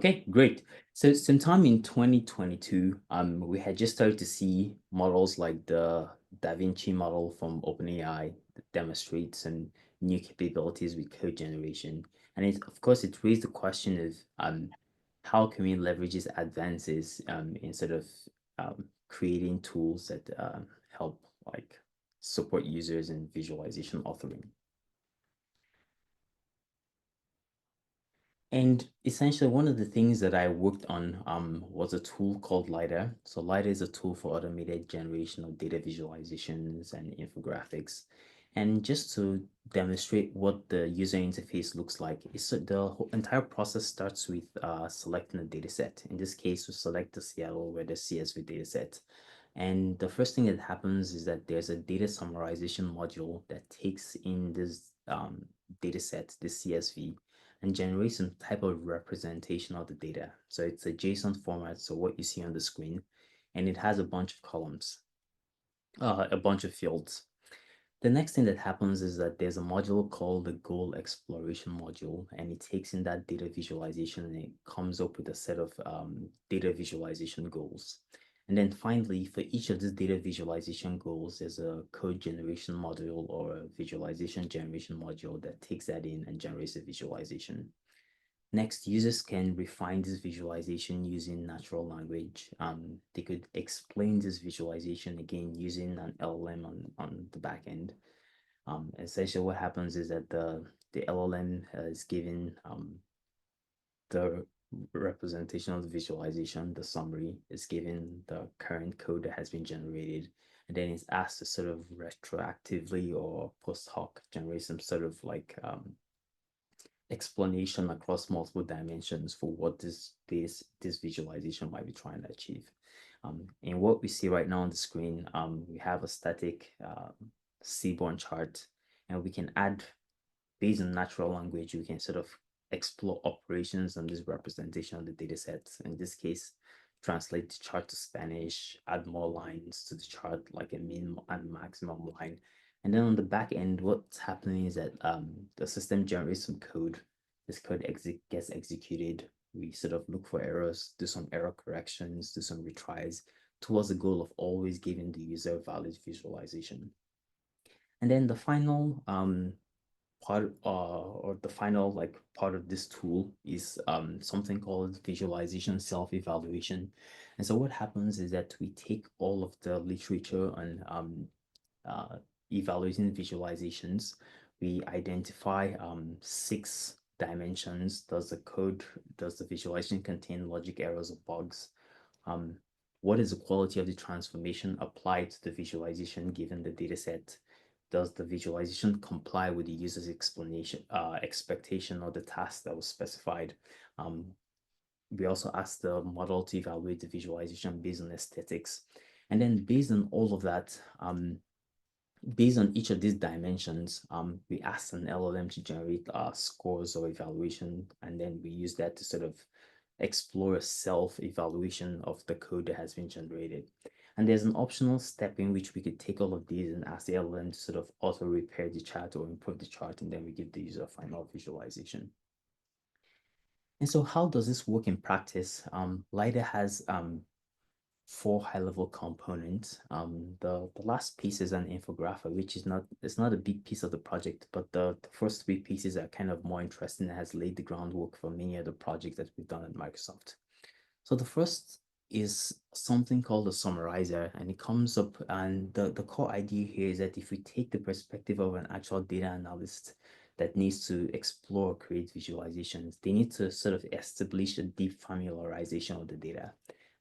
Okay, great. So sometime in 2022, we had just started to see models like the Da Vinci model from OpenAI that demonstrates some new capabilities with code generation. And of course, it raised the question of how can we leverage these advances instead of creating tools that help like support users in visualization authoring. And essentially, one of the things that I worked on was a tool called LiDAR. So LiDAR is a tool for automated generation of data visualizations and infographics. And just to demonstrate what the user interface looks like, the whole entire process starts with selecting a data set. In this case, we select the Seattle weather CSV data set. And the first thing that happens is that there's a data summarization module that takes in this data set, this CSV, and generate some type of representation of the data. So it's a JSON format, so what you see on the screen, and it has a bunch of columns, a bunch of fields. The next thing that happens is that there's a module called the goal exploration module, and it takes in that data visualization and it comes up with a set of data visualization goals. And then finally, for each of these data visualization goals, there's a code generation module or a visualization generation module that takes that in and generates a visualization. Next, users can refine this visualization using natural language. They could explain this visualization again using an LLM on the back end. Essentially, what happens is that the LLM is given the representation of the visualization, the summary is given the current code that has been generated, and then it's asked to sort of retroactively or post hoc generate some sort of like explanation across multiple dimensions for what this visualization might be trying to achieve. And what we see right now on the screen, we have a static seaborne chart, and we can add, based on natural language, we can sort of explore operations on this representation of the data set. In this case, translate the chart to Spanish, add more lines to the chart, like a min and maximum line. And then on the back end, what's happening is that the system generates some code. This code gets executed. We sort of look for errors, do some error corrections, do some retries towards the goal of always giving the user valid visualization. And then the final part or the final like part of this tool is something called visualization self-evaluation. And so what happens is that we take all of the literature on evaluating visualizations. We identify 6 dimensions. Does the visualization contain logic errors or bugs? What is the quality of the transformation applied to the visualization given the data set? Does the visualization comply with the user's expectation or the task that was specified? We also ask the model to evaluate the visualization based on aesthetics. And then based on all of that, based on each of these dimensions, we ask an LLM to generate scores or evaluation, and then we use that to sort of explore a self-evaluation of the code that has been generated. And there's an optional step in which we could take all of these and ask the LLM to sort of auto-repair the chart or improve the chart, and then we give the user a final visualization. And so how does this work in practice? LiDAR has 4 high-level components. The last piece is an infographic, which is not a big piece of the project, but the first 3 pieces are kind of more interesting and has laid the groundwork for many other projects that we've done at Microsoft. So the first is something called a summarizer, and it comes up, and the core idea here is that if we take the perspective of an actual data analyst that needs to explore, create visualizations, they need to sort of establish a deep familiarization of the data.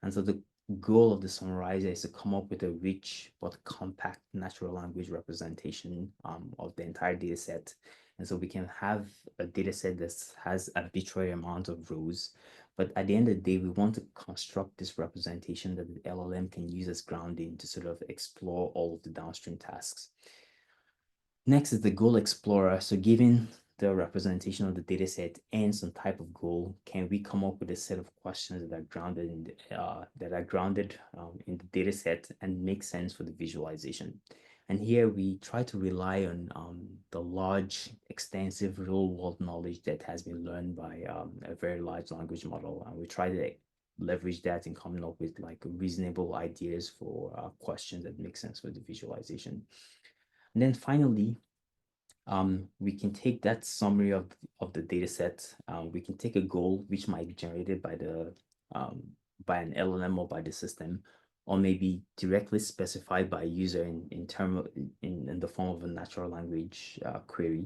And so the goal of the summarizer is to come up with a rich but compact natural language representation of the entire data set. And so we can have a data set that has an arbitrary amount of rows, but at the end of the day, we want to construct this representation that the LLM can use as grounding to sort of explore all of the downstream tasks. Next is the goal explorer. So given the representation of the data set and some type of goal, can we come up with a set of questions that are grounded in the data set and make sense for the visualization? And here we try to rely on the large, extensive real-world knowledge that has been learned by a very large language model. And we try to leverage that and coming up with like reasonable ideas for questions that make sense for the visualization. And then finally, we can take that summary of the data set. We can take a goal which might be generated um, by an LLM or by the system, or maybe directly specified by a user in the form of a natural language query.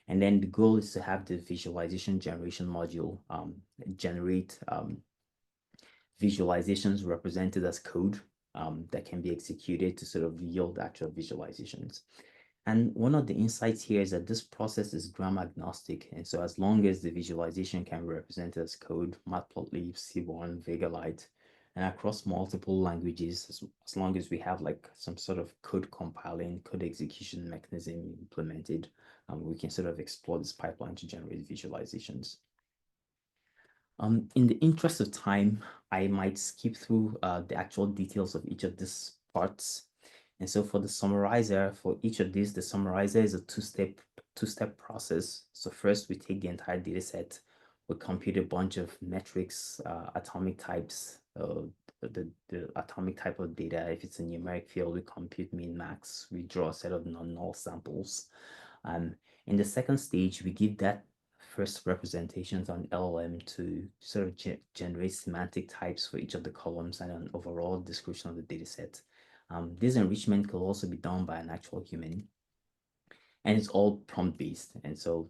And then the goal is to have the visualization generation module generate visualizations represented as code that can be executed to sort of yield actual visualizations. And one of the insights here is that this process is grammar agnostic. And so as long as the visualization can be represented as code, Matplotlib, Seaborn, Vegalite, and across multiple languages, as long as we have like some sort of code compiling, code execution mechanism implemented, we can sort of explore this pipeline to generate visualizations. In the interest of time, I might skip through the actual details of each of these parts. And so for the summarizer, for each of these, the summarizer is a two-step process. So first we take the entire data set, we compute a bunch of metrics, atomic types, the atomic type of data. If it's a numeric field, we compute min max, we draw a set of non-null samples. In the second stage, we give that first representations on LLM to sort of generate semantic types for each of the columns and an overall description of the data set. This enrichment could also be done by an actual human, and it's all prompt based. And so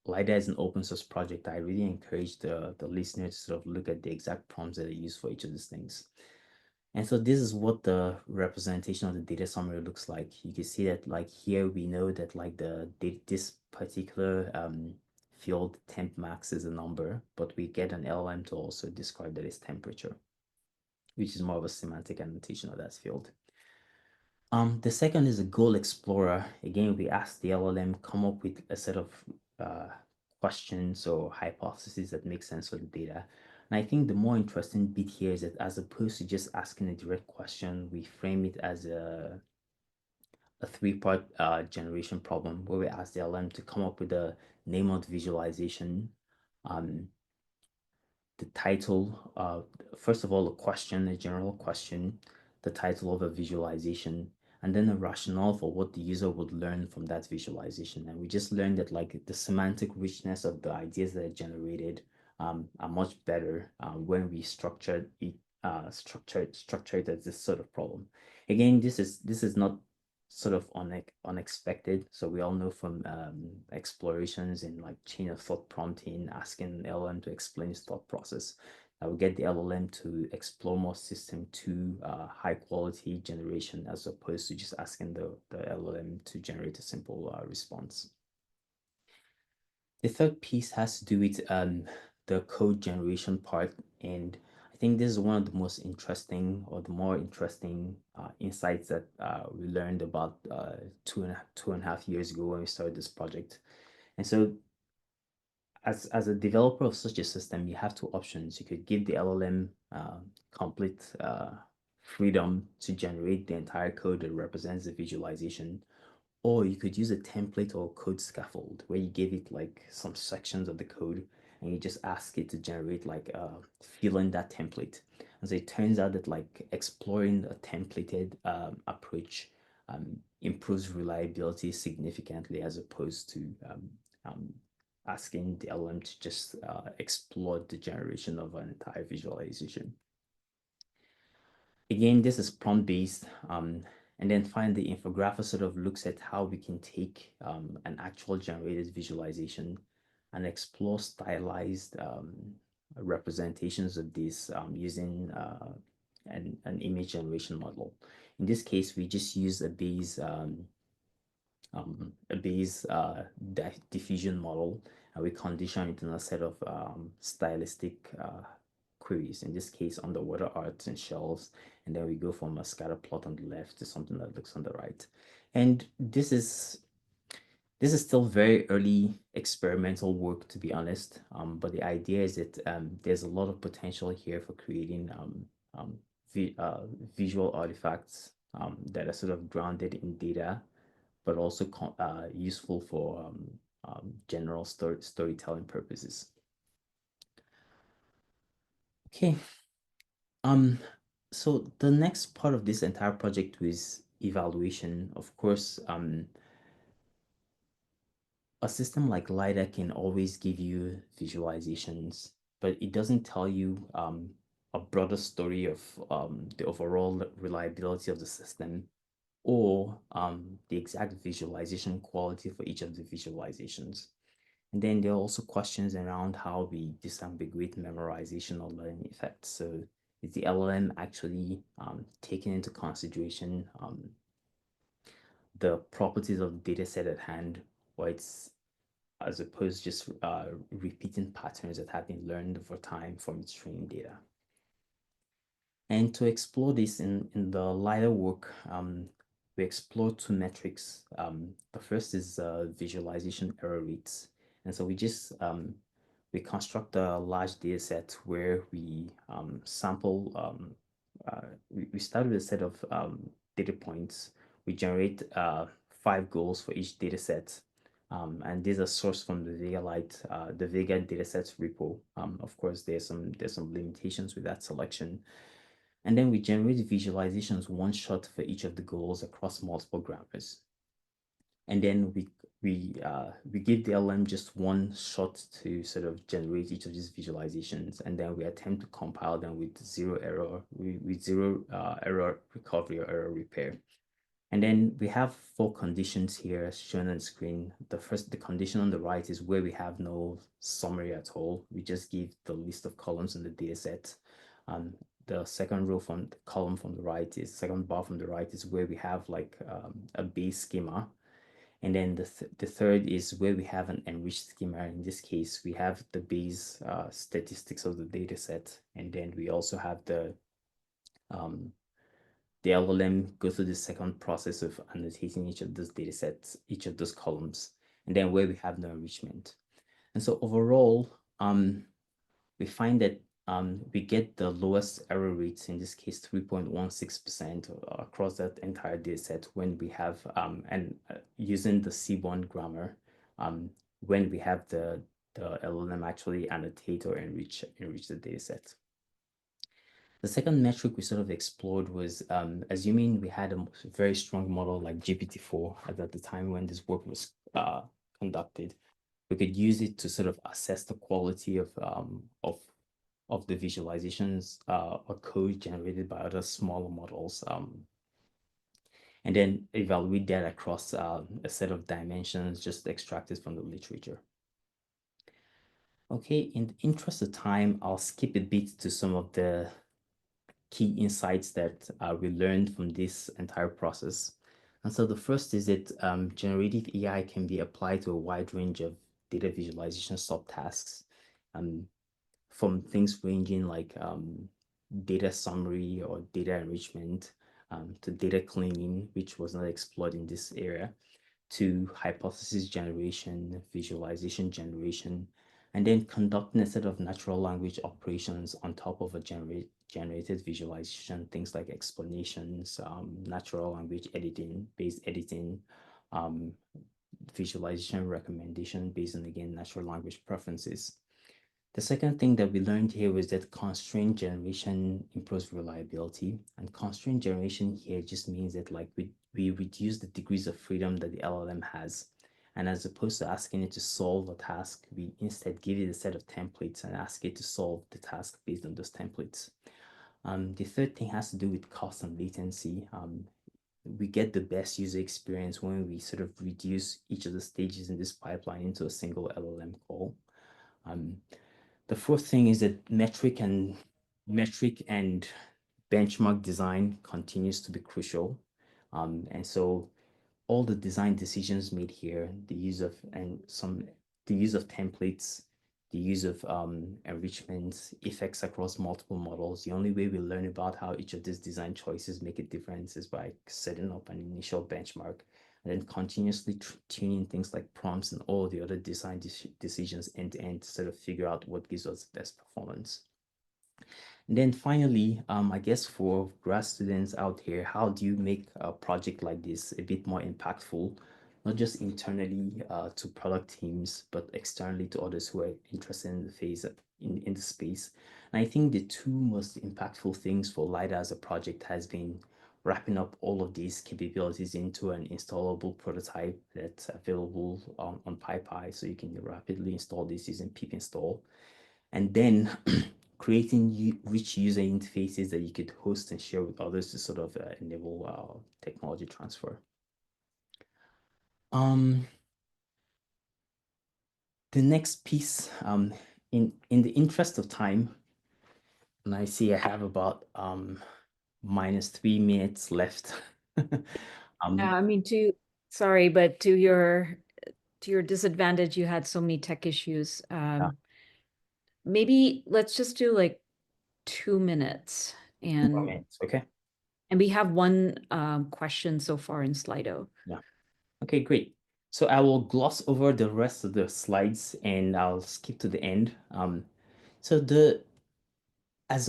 LiDAR is an open source project. I really encourage the listener to sort of look at the exact prompts that are used for each of these things. And so this is what the representation of the data summary looks like. You can see that like here we know that like this particular field temp max is a number, but we get an LLM to also describe that as temperature, which is more of a semantic annotation of that field. The second is a goal explorer. Again, we ask the LLM come up with a set of uh, questions or hypotheses that make sense for the data. And I think the more interesting bit here is that as opposed to just asking a direct question, we frame it as a three-part generation problem where we ask the LLM to come up with a name of the visualization, um, the title, first of all, a question, a general question, the title of a visualization, and then a rationale for what the user would learn from that visualization. And we just learned that like the semantic richness of the ideas that are generated are much better when we structure it, structure it as this sort of problem. Again, this is not sort of unexpected. So we all know from explorations in like chain of thought prompting, asking LLM to explain its thought process. That will get the LLM to explore more system to high quality generation as opposed to just asking the LLM to generate a simple response. The third piece has to do with the code generation part. And I think this is one of the most interesting or the more interesting insights that we learned about 2.5 years ago when we started this project. And so as a developer of such a system, you have two options. You could give the LLM complete freedom to generate the entire code that represents the visualization, or you could use a template or code scaffold where you give it like some sections of the code and you just ask it to generate like fill in that template. And so it turns out that like exploring a templated approach improves reliability significantly as opposed to asking the LM to just explore the generation of an entire visualization. Again, this is prompt based. And then finally, the infographic sort of looks at how we can take an actual generated visualization and explore stylized representations of this using an image generation model. In this case, we just use a Bayes diffusion model, and we condition it in a set of stylistic queries, in this case underwater arts and shells, and then we go from a scatter plot on the left to something that looks on the right. And this is still very early experimental work, to be honest, but the idea is that there's a lot of potential here for creating visual artifacts that are sort of grounded in data, but also useful for general storytelling purposes. Okay. Um, so the next part of this entire project was evaluation. Of course, a system like LiDAR can always give you visualizations, but it doesn't tell you a broader story of the overall reliability of the system or the exact visualization quality for each of the visualizations. And then there are also questions around how we disambiguate memorization or learning effects. So is the LLM actually taking into consideration the properties of the data set at hand, or it's as opposed to just repeating patterns that have been learned over time from its training data. And to explore this in the lighter work, we explore two metrics. The first is visualization error rates. And so we construct a large data set where we sample, we start with a set of data points. We generate 5 goals for each data set. And these are sourced from the the Vega datasets repo. Of course, there's some limitations with that selection. And then we generate visualizations one shot for each of the goals across multiple grammars. And then we give the LM just one shot to sort of generate each of these visualizations, and then we attempt to compile them with zero error, with zero error recovery or error repair. And then we have 4 conditions here shown on the screen. The condition on the right is where we have no summary at all. We just give the list of columns in the data set. The second row from the column from the right is second bar from the right is where we have like a base schema. And then the third is where we have an enriched schema. In this case, we have the base statistics of the data set. And then we also have um, the LLM go through the second process of annotating each of those data sets, each of those columns, and then where we have no enrichment. And so overall, we find that we get the lowest error rates, in this case, 3.16% across that entire data set when we have, using the C1 grammar, when we have the LLM actually annotate or enrich the data set. The second metric we sort of explored was assuming we had a very strong model like GPT-4 at the time when this work was conducted, we could use it to sort of assess the quality of the visualizations or code generated by other smaller models, and then evaluate that across a set of dimensions just extracted from the literature. Okay, in the interest of time, I'll skip a bit to some of the key insights that we learned from this entire process. And so the first is that generative AI can be applied to a wide range of data visualization subtasks, from things ranging like data summary or data enrichment, to data cleaning, which was not explored in this area, to hypothesis generation, visualization generation, and then conducting a set of natural language operations on top of a generated visualization, things like explanations, natural language editing, based editing, visualization recommendation based on, again, natural language preferences. The second thing that we learned here was that constraint generation improves reliability. And constraint generation here just means that like we reduce the degrees of freedom that the LLM has. And as opposed to asking it to solve a task, we instead give it a set of templates and ask it to solve the task based on those templates. The third thing has to do with cost and latency. We get the best user experience when we sort of reduce each of the stages in this pipeline into a single LLM call. The fourth thing is that metric and benchmark design continues to be crucial. And so all the design decisions made here, the use of templates, the use of enrichments, effects across multiple models. The only way we learn about how each of these design choices make a difference is by setting up an initial benchmark and then continuously tuning things like prompts and all the other design decisions end to end to sort of figure out what gives us the best performance. And then finally, I guess for grad students out here, how do you make a project like this a bit more impactful, not just internally to product teams, but externally to others who are interested in the phase in the space? And I think the two most impactful things for LiDAR as a project has been wrapping up all of these capabilities into an installable prototype that's available on PyPy, so you can rapidly install this using pip install, and then creating rich user interfaces that you could host and share with others to sort of enable technology transfer. Um, the next piece, in the interest of time, and I see I have about -3 minutes left. Yeah, um, I mean, sorry, but to your disadvantage, you had so many tech issues. yeah, Maybe let's just do like 2 minutes, and minutes, okay, and we have one question so far in Slido. yeah, okay, great. So I will gloss over the rest of the slides and I'll skip to the end. So as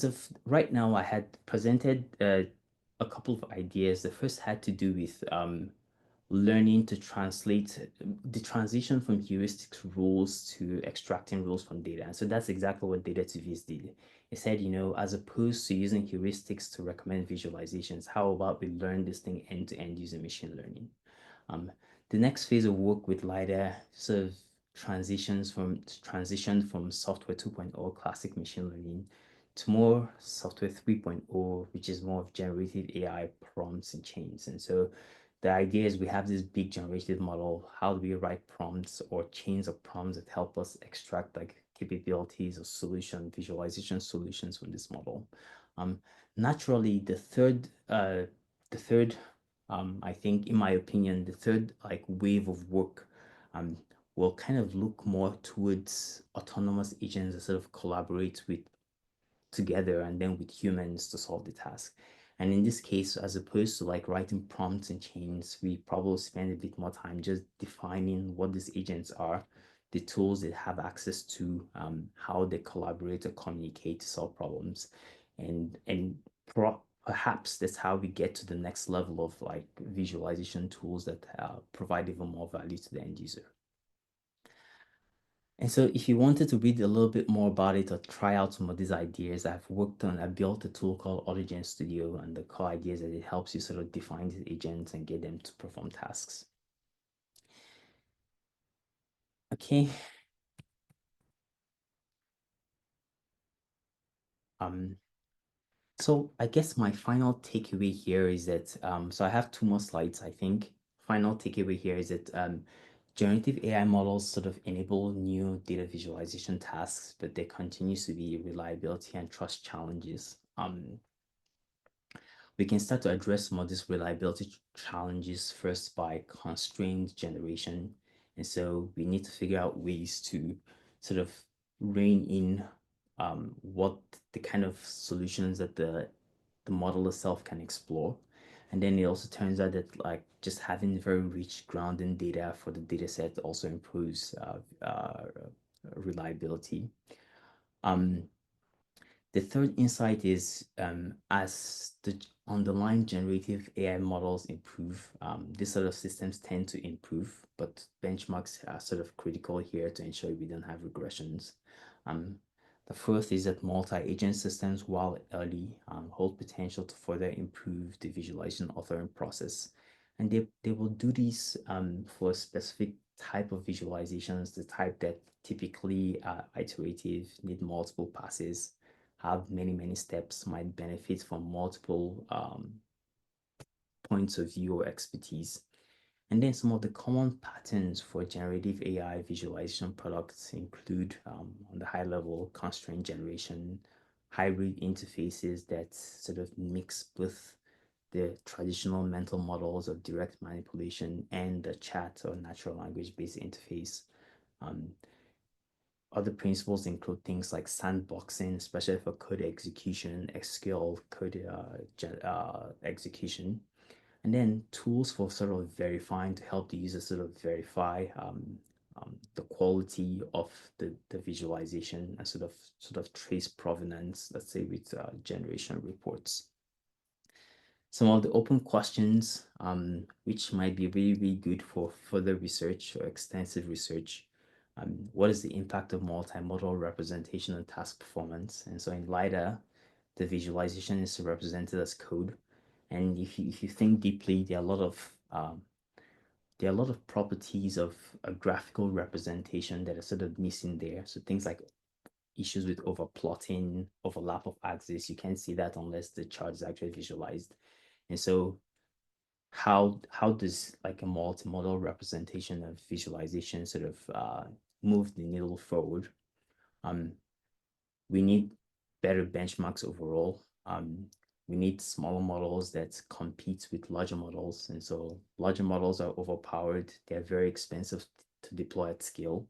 of right now, I had presented a couple of ideas. The first had to do with learning to translate the transition from heuristics rules to extracting rules from data. And so that's exactly what data to viz did. It said, as opposed to using heuristics to recommend visualizations, how about we learn this thing end to end using machine learning? Um, the next phase of work with LiDAR sort of transition from software 2.0 classic machine learning to more software 3.0, which is more of generative AI prompts and chains. And so the idea is we have this big generative model. How do we write prompts or chains of prompts that help us extract like capabilities or visualization solutions from this model? Um, Naturally, the third I think, in my opinion, the third like wave of work um, will kind of look more towards autonomous agents that sort of collaborate with together and then with humans to solve the task. And in this case, as opposed to like writing prompts and chains, we probably spend a bit more time just defining what these agents are, the tools they have access to, how they collaborate or communicate to solve problems, and perhaps that's how we get to the next level of like visualization tools that provide even more value to the end user. And so if you wanted to read a little bit more about it or try out some of these ideas, I built a tool called Autogen Studio, and the core idea is that it helps you sort of define these agents and get them to perform tasks. Okay. Um, so I guess my final takeaway here is that, so I have two more slides, I think. Final takeaway here is that generative AI models sort of enable new data visualization tasks, but there continues to be reliability and trust challenges. We can start to address some of these reliability challenges first by constraint generation. And so we need to figure out ways to sort of rein in what the kind of solutions that the model itself can explore. And then it also turns out that like just having very rich grounding data for the data set also improves reliability. Um, the third insight is as the underlying generative AI models improve, these sort of systems tend to improve, but benchmarks are sort of critical here to ensure we don't have regressions. Um, the fourth is that multi-agent systems, while early, hold potential to further improve the visualization authoring process. And they will do these for a specific type of visualizations, the type that typically are iterative, need multiple passes, have many steps, might benefit from multiple points of view or expertise. And then some of the common patterns for generative AI visualization products include, on the high level, constraint generation, hybrid interfaces that sort of mix both the traditional mental models of direct manipulation and the chat or natural language based interface. Um, Other principles include things like sandboxing, especially for code execution, SQL code execution, and then tools for sort of verifying to help the user sort of verify the quality of the visualization and sort of trace provenance, let's say with generation reports. Some of the open questions, which might be really, really good for further research or extensive research. What is the impact of multimodal representation on task performance? And so in LiDAR, the visualization is represented as code. And if you think deeply, there are a lot of properties of a graphical representation that are sort of missing there. So things like issues with overplotting, overlap of axes, you can't see that unless the chart is actually visualized. And so how does like a multimodal representation of visualization sort of move the needle forward? We need better benchmarks overall. We need smaller models that compete with larger models. And so larger models are overpowered. They're very expensive to deploy at scale.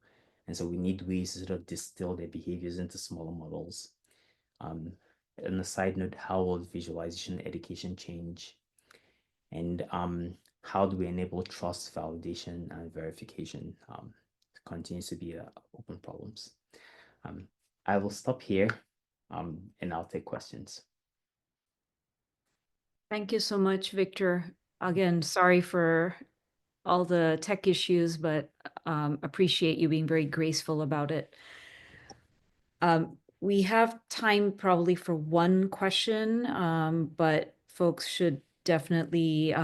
And so we need ways to sort of distill their behaviors into smaller models. On a side note, how will visualization education change? And how do we enable trust, validation, and verification? Continues to be open problems. I will stop here and I'll take questions. Thank you so much, Victor. Again, sorry for all the tech issues, but appreciate you being very graceful about it. We have time probably for one question, but folks should definitely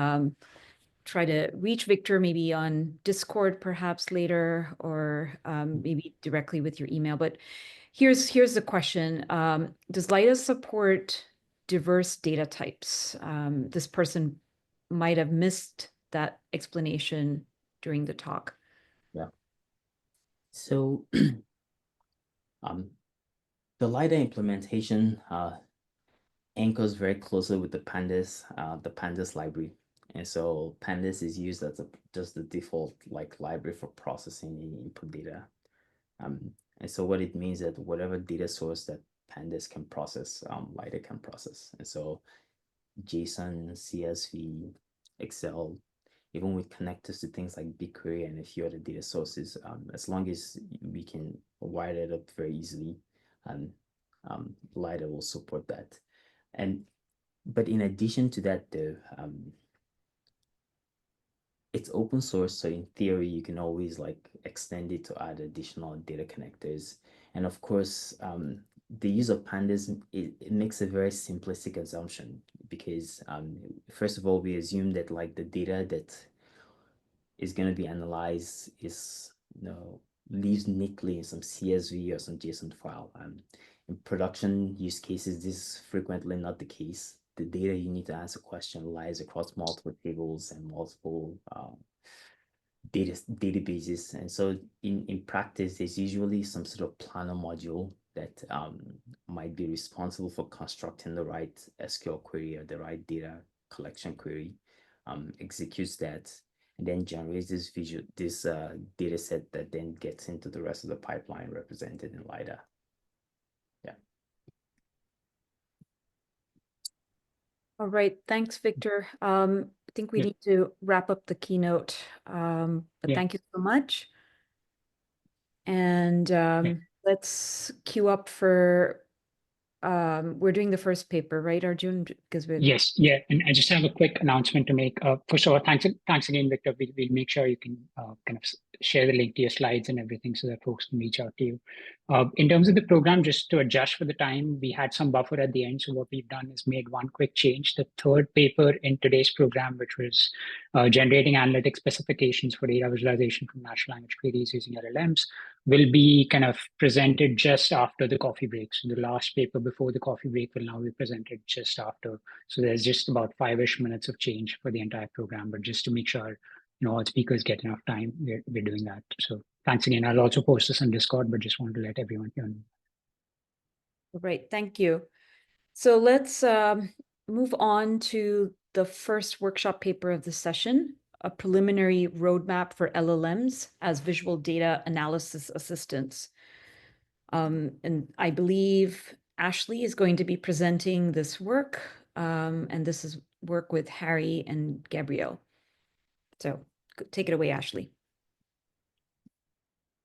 try to reach Victor maybe on Discord perhaps later, or maybe directly with your email. But here's the question. Does LIDA support diverse data types? This person might have missed that explanation during the talk. Yeah. So the LiDAR implementation anchors very closely with the pandas library. And so pandas is used as just the default like library for processing input data. And so what it means that whatever data source that pandas can process, LiDAR can process. And so JSON, CSV, Excel, even with connectors to things like BigQuery and a few other data sources, as long as we can wire it up very easily, and LiDAR will support that. But in addition to that, though, it's open source, so in theory, you can always like extend it to add additional data connectors. And of course, the use of pandas, it makes a very simplistic assumption because first of all, we assume that like the data that is going to be analyzed is, lives neatly in some CSV or some JSON file. In production use cases, this is frequently not the case. The data you need to answer question lies across multiple tables and multiple databases. And so in practice, there's usually some sort of planner module that might be responsible for constructing the right SQL query or the right data collection query, executes that, and then generates this data set that then gets into the rest of the pipeline represented in LiDAR. Yeah. All right, thanks, Victor. I think we need to wrap up the keynote, but thank you so much. And let's queue up for, we're doing the first paper, right, Arjun? Because Yes, yeah, and I just have a quick announcement to make. First of all, thanks again, Victor. We'll make sure you can kind of share the link to your slides and everything so that folks can reach out to you. In terms of the program, just to adjust for the time, we had some buffer at the end. So what we've done is made one quick change. The third paper in today's program, which was generating analytic specifications for data visualization from natural language queries using LLMs, will be kind of presented just after the coffee break. So the last paper before the coffee break will now be presented just after. So there's just about 5-ish minutes of change for the entire program, but just to make sure, all speakers get enough time, we're doing that. So thanks again. I'll also post this on Discord, but just wanted to let everyone know. All right, thank you. So let's move on to the first workshop paper of the session, a preliminary roadmap for LLMs as visual data analysis assistants. And I believe Ashley is going to be presenting this work, and this is work with Harry and Gabrielle. So take it away, Ashley.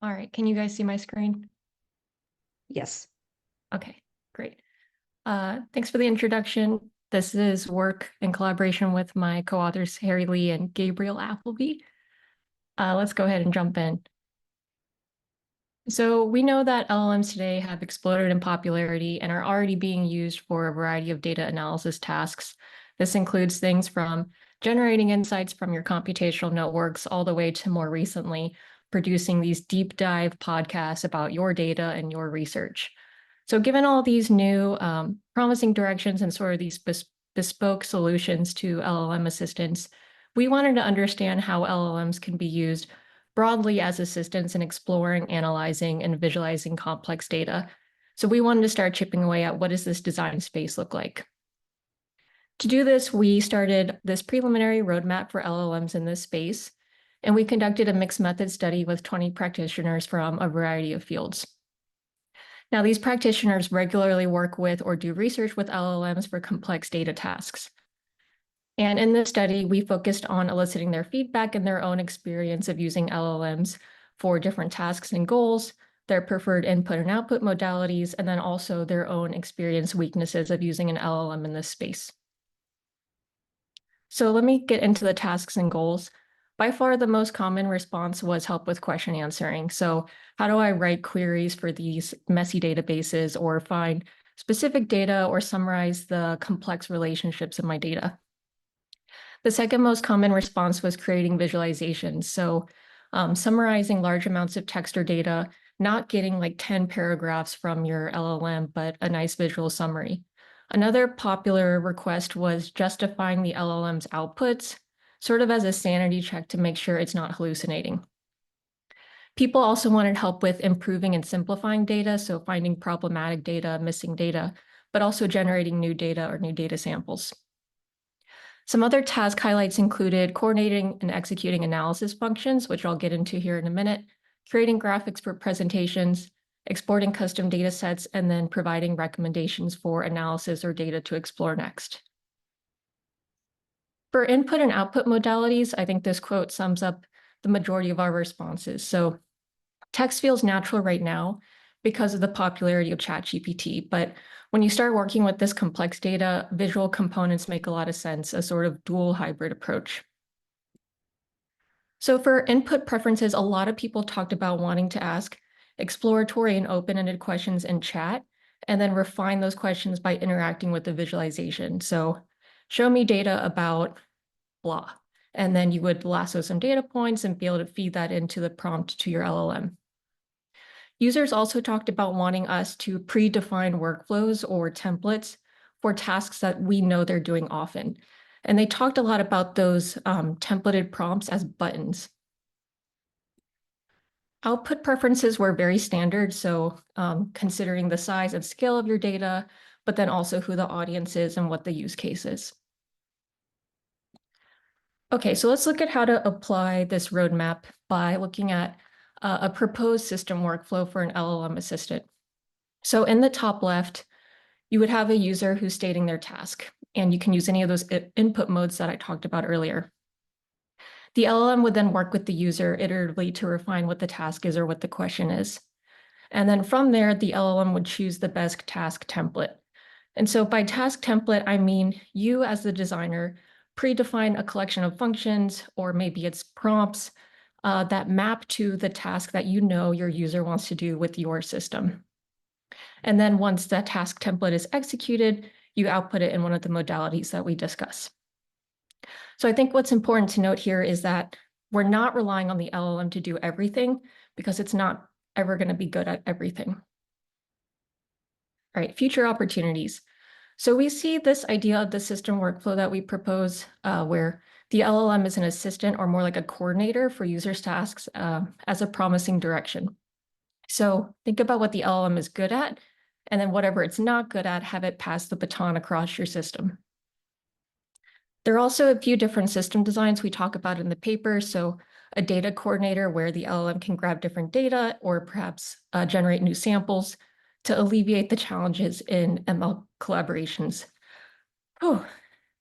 All right, can you guys see my screen? Yes. Okay, great. Thanks for the introduction. This is work in collaboration with my co-authors, Harry Lee and Gabriel Appleby. Let's go ahead and jump in. So we know that LLMs today have exploded in popularity and are already being used for a variety of data analysis tasks. This includes things from generating insights from your computational networks all the way to more recently producing these deep dive podcasts about your data and your research. So given all these new promising directions and sort of these bespoke solutions to LLM assistance, we wanted to understand how LLMs can be used broadly as assistants in exploring, analyzing, and visualizing complex data. So we wanted to start chipping away at what does this design space look like. To do this, we started this preliminary roadmap for LLMs in this space, and we conducted a mixed method study with 20 practitioners from a variety of fields. Now, these practitioners regularly work with or do research with LLMs for complex data tasks. And in this study, we focused on eliciting their feedback and their own experience of using LLMs for different tasks and goals, their preferred input and output modalities, and then also their own experience weaknesses of using an LLM in this space. So let me get into the tasks and goals. By far, the most common response was help with question answering. So how do I write queries for these messy databases or find specific data or summarize the complex relationships in my data? The second most common response was creating visualizations. So summarizing large amounts of text or data, not getting like 10 paragraphs from your LLM, but a nice visual summary. Another popular request was justifying the LLM's outputs, sort of as a sanity check to make sure it's not hallucinating. People also wanted help with improving and simplifying data, so finding problematic data, missing data, but also generating new data or new data samples. Some other task highlights included coordinating and executing analysis functions, which I'll get into here in a minute, creating graphics for presentations, exporting custom data sets, and then providing recommendations for analysis or data to explore next. For input and output modalities, I think this quote sums up the majority of our responses. So text feels natural right now because of the popularity of ChatGPT, but when you start working with this complex data, visual components make a lot of sense, a sort of dual hybrid approach. So for input preferences, a lot of people talked about wanting to ask exploratory and open-ended questions in chat, and then refine those questions by interacting with the visualization. So show me data about blah, and then you would lasso some data points and be able to feed that into the prompt to your LLM. Users also talked about wanting us to predefine workflows or templates for tasks that we know they're doing often. And they talked a lot about those templated prompts as buttons. Output preferences were very standard, so considering the size and scale of your data, but then also who the audience is and what the use case is. Okay, so let's look at how to apply this roadmap by looking at a proposed system workflow for an LLM assistant. So in the top left, you would have a user who's stating their task, and you can use any of those input modes that I talked about earlier. The LLM would then work with the user iteratively to refine what the task is or what the question is. And then from there, the LLM would choose the best task template. And so by task template, I mean you as the designer predefine a collection of functions, or maybe it's prompts that map to the task that you know your user wants to do with your system. And then once that task template is executed, you output it in one of the modalities that we discuss. So I think what's important to note here is that we're not relying on the LLM to do everything because it's not ever going to be good at everything. All right, future opportunities. So we see this idea of the system workflow that we propose where the LLM is an assistant or more like a coordinator for users' tasks as a promising direction. So think about what the LLM is good at, and then whatever it's not good at, have it pass the baton across your system. There are also a few different system designs we talk about in the paper. So a data coordinator where the LLM can grab different data or perhaps generate new samples to alleviate the challenges in ML collaborations. Oh,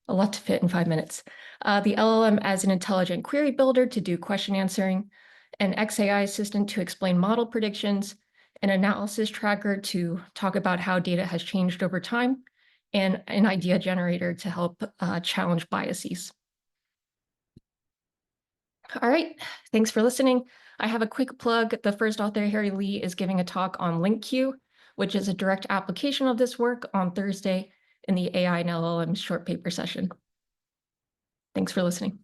a lot to fit in 5 minutes. The LLM as an intelligent query builder to do question answering, an XAI assistant to explain model predictions, an analysis tracker to talk about how data has changed over time, and an idea generator to help challenge biases. All right, thanks for listening. I have a quick plug. The first author, Harry Lee, is giving a talk on LinkQ, which is a direct application of this work on Thursday in the AI and LLM short paper session. Thanks for listening.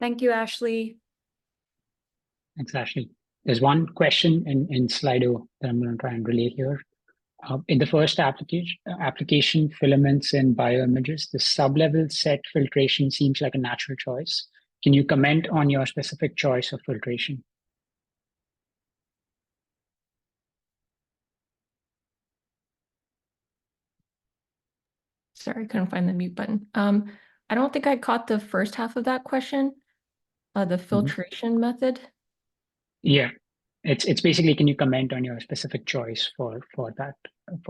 Thank you, Ashley. Thanks, Ashley. There's one question in Slido that I'm going to try and relay here. In the first application filaments and bioimages, the sublevel set filtration seems like a natural choice. Can you comment on your specific choice of filtration? Sorry, I couldn't find the mute button. I don't think I caught the first half of that question, the filtration method. Yeah, it's basically, can you comment on your specific choice for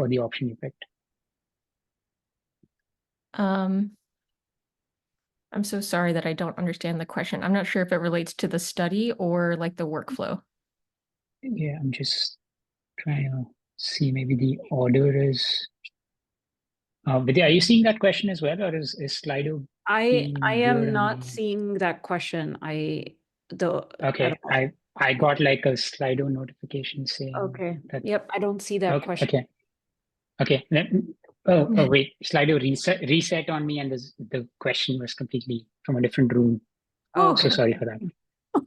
the option you picked? I'm so sorry that I don't understand the question. I'm not sure if it relates to the study or like the workflow. Yeah, I'm just trying to see, maybe the order is. Vidya, are you seeing that question as well, or is Slido? I am weird on not me? seeing that question. Okay, I got like a Slido notification saying. Okay. That, Yep, I don't see that question. Okay. Oh wait, Slido reset on me, and the question was completely from a different room. Oh, So sorry for that.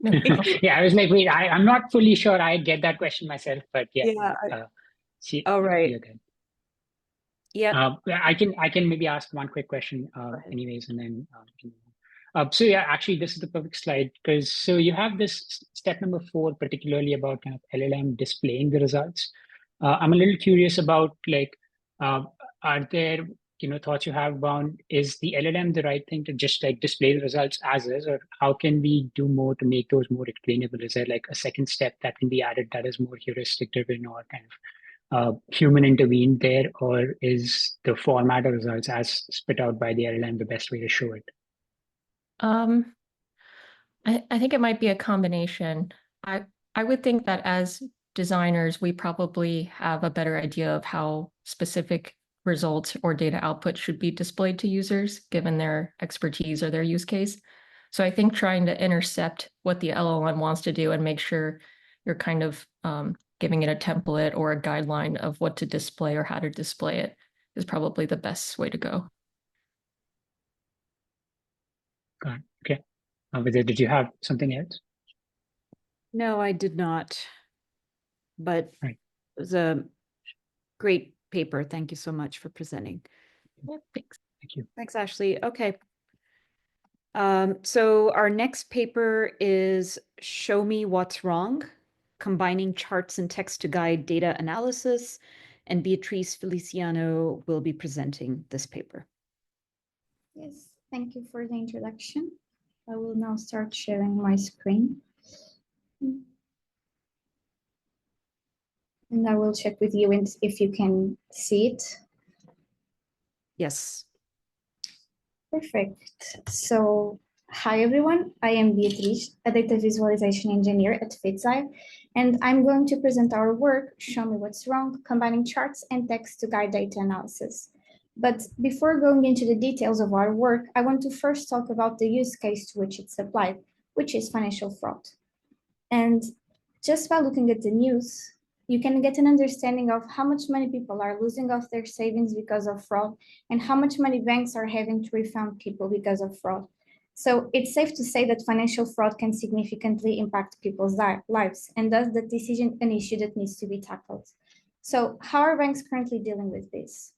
No problem. Yeah, I was like, wait, I'm not fully sure I get that question myself, but yeah. Yeah. All right. You're good. Yeah. I can maybe ask one quick question, anyways, and then. So yeah, actually, this is the perfect slide, because so you have this step number 4, particularly about kind of LLM displaying the results. I'm a little curious about, like, are there thoughts you have about, is the LLM the right thing to just like display the results as is, or how can we do more to make those more explainable? Is there like a second step that can be added that is more heuristic driven or kind of human intervened there, or is the format of results as spit out by the LLM the best way to show it? I think it might be a combination. I would think that as designers, we probably have a better idea of how specific results or data output should be displayed to users, given their expertise or their use case. So I think trying to intercept what the LLM wants to do and make sure you're kind of giving it a template or a guideline of what to display or how to display it is probably the best way to go. Got it. Okay. Vidya, did you have something else? No, I did not. But Right. it was a great paper. Thank you so much for presenting. Yeah, thanks. Thank you. Thanks, Ashley. Okay. So our next paper is Show Me What's Wrong, Combining Charts and Text to Guide Data Analysis, and Beatrice Feliciano will be presenting this paper. Yes, thank you for the introduction. I will now start sharing my screen. And I will check with you if you can see it. Yes. Perfect. So, hi everyone, I am Beatrice, a data visualization engineer at NLVIZ, and I'm going to present our work, Show Me What's Wrong, Combining Charts and Text to Guide Data Analysis. But before going into the details of our work, I want to first talk about the use case to which it's applied, which is financial fraud. And just by looking at the news, you can get an understanding of how much money people are losing of their savings because of fraud and how much money banks are having to refund people because of fraud. So it's safe to say that financial fraud can significantly impact people's lives, and thus that this is an issue that needs to be tackled. So how are banks currently dealing with this?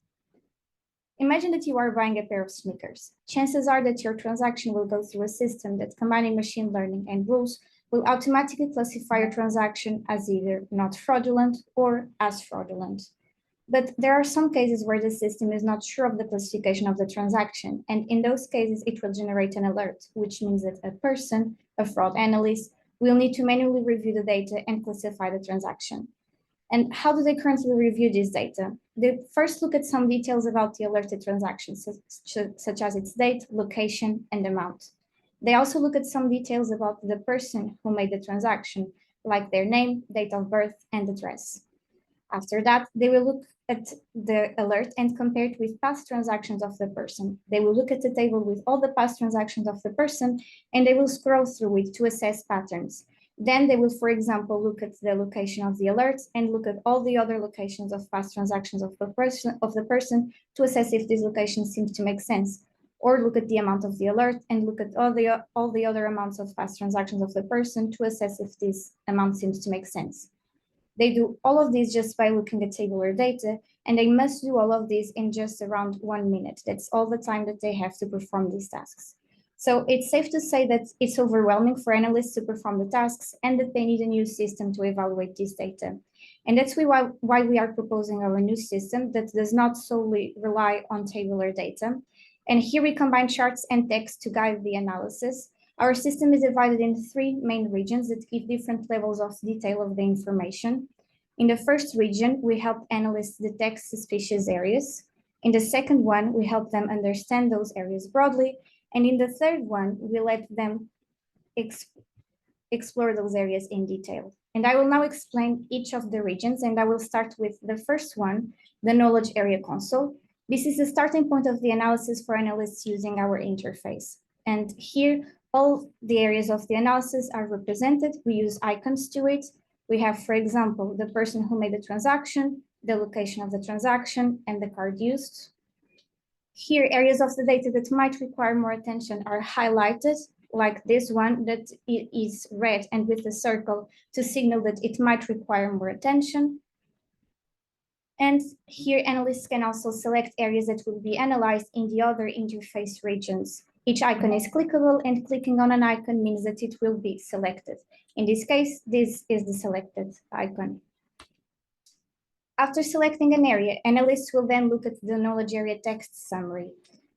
Imagine that you are buying a pair of sneakers. Chances are that your transaction will go through a system that, combining machine learning and rules, will automatically classify your transaction as either not fraudulent or as fraudulent. But there are some cases where the system is not sure of the classification of the transaction, and in those cases, it will generate an alert, which means that a person, a fraud analyst, will need to manually review the data and classify the transaction. And how do they currently review this data? They first look at some details about the alerted transaction, such as its date, location, and amount. They also look at some details about the person who made the transaction, like their name, date of birth, and address. After that, they will look at the alert and compare it with past transactions of the person. They will look at the table with all the past transactions of the person, and they will scroll through it to assess patterns. Then they will, for example, look at the location of the alerts and look at all the other locations of past transactions of the person to assess if these locations seem to make sense, or look at the amount of the alert and look at all the other amounts of past transactions of the person to assess if this amount seems to make sense. They do all of this just by looking at tabular data, and they must do all of this in just around 1 minute. That's all the time that they have to perform these tasks. So it's safe to say that it's overwhelming for analysts to perform the tasks and that they need a new system to evaluate this data. And that's why we are proposing our new system that does not solely rely on tabular data. And here we combine charts and text to guide the analysis. Our system is divided into 3 main regions that give different levels of detail of the information. In the first region, we help analysts detect suspicious areas. In the second one, we help them understand those areas broadly. And in the third one, we let them explore those areas in detail. And I will now explain each of the regions, and I will start with the first one, the knowledge area console. This is the starting point of the analysis for analysts using our interface. And here, all the areas of the analysis are represented. We use icons to it. We have, for example, the person who made the transaction, the location of the transaction, and the card used. Here, areas of the data that might require more attention are highlighted, like this one that is red and with a circle to signal that it might require more attention. And here, analysts can also select areas that will be analyzed in the other interface regions. Each icon is clickable, and clicking on an icon means that it will be selected. In this case, this is the selected icon. After selecting an area, analysts will then look at the knowledge area text summary.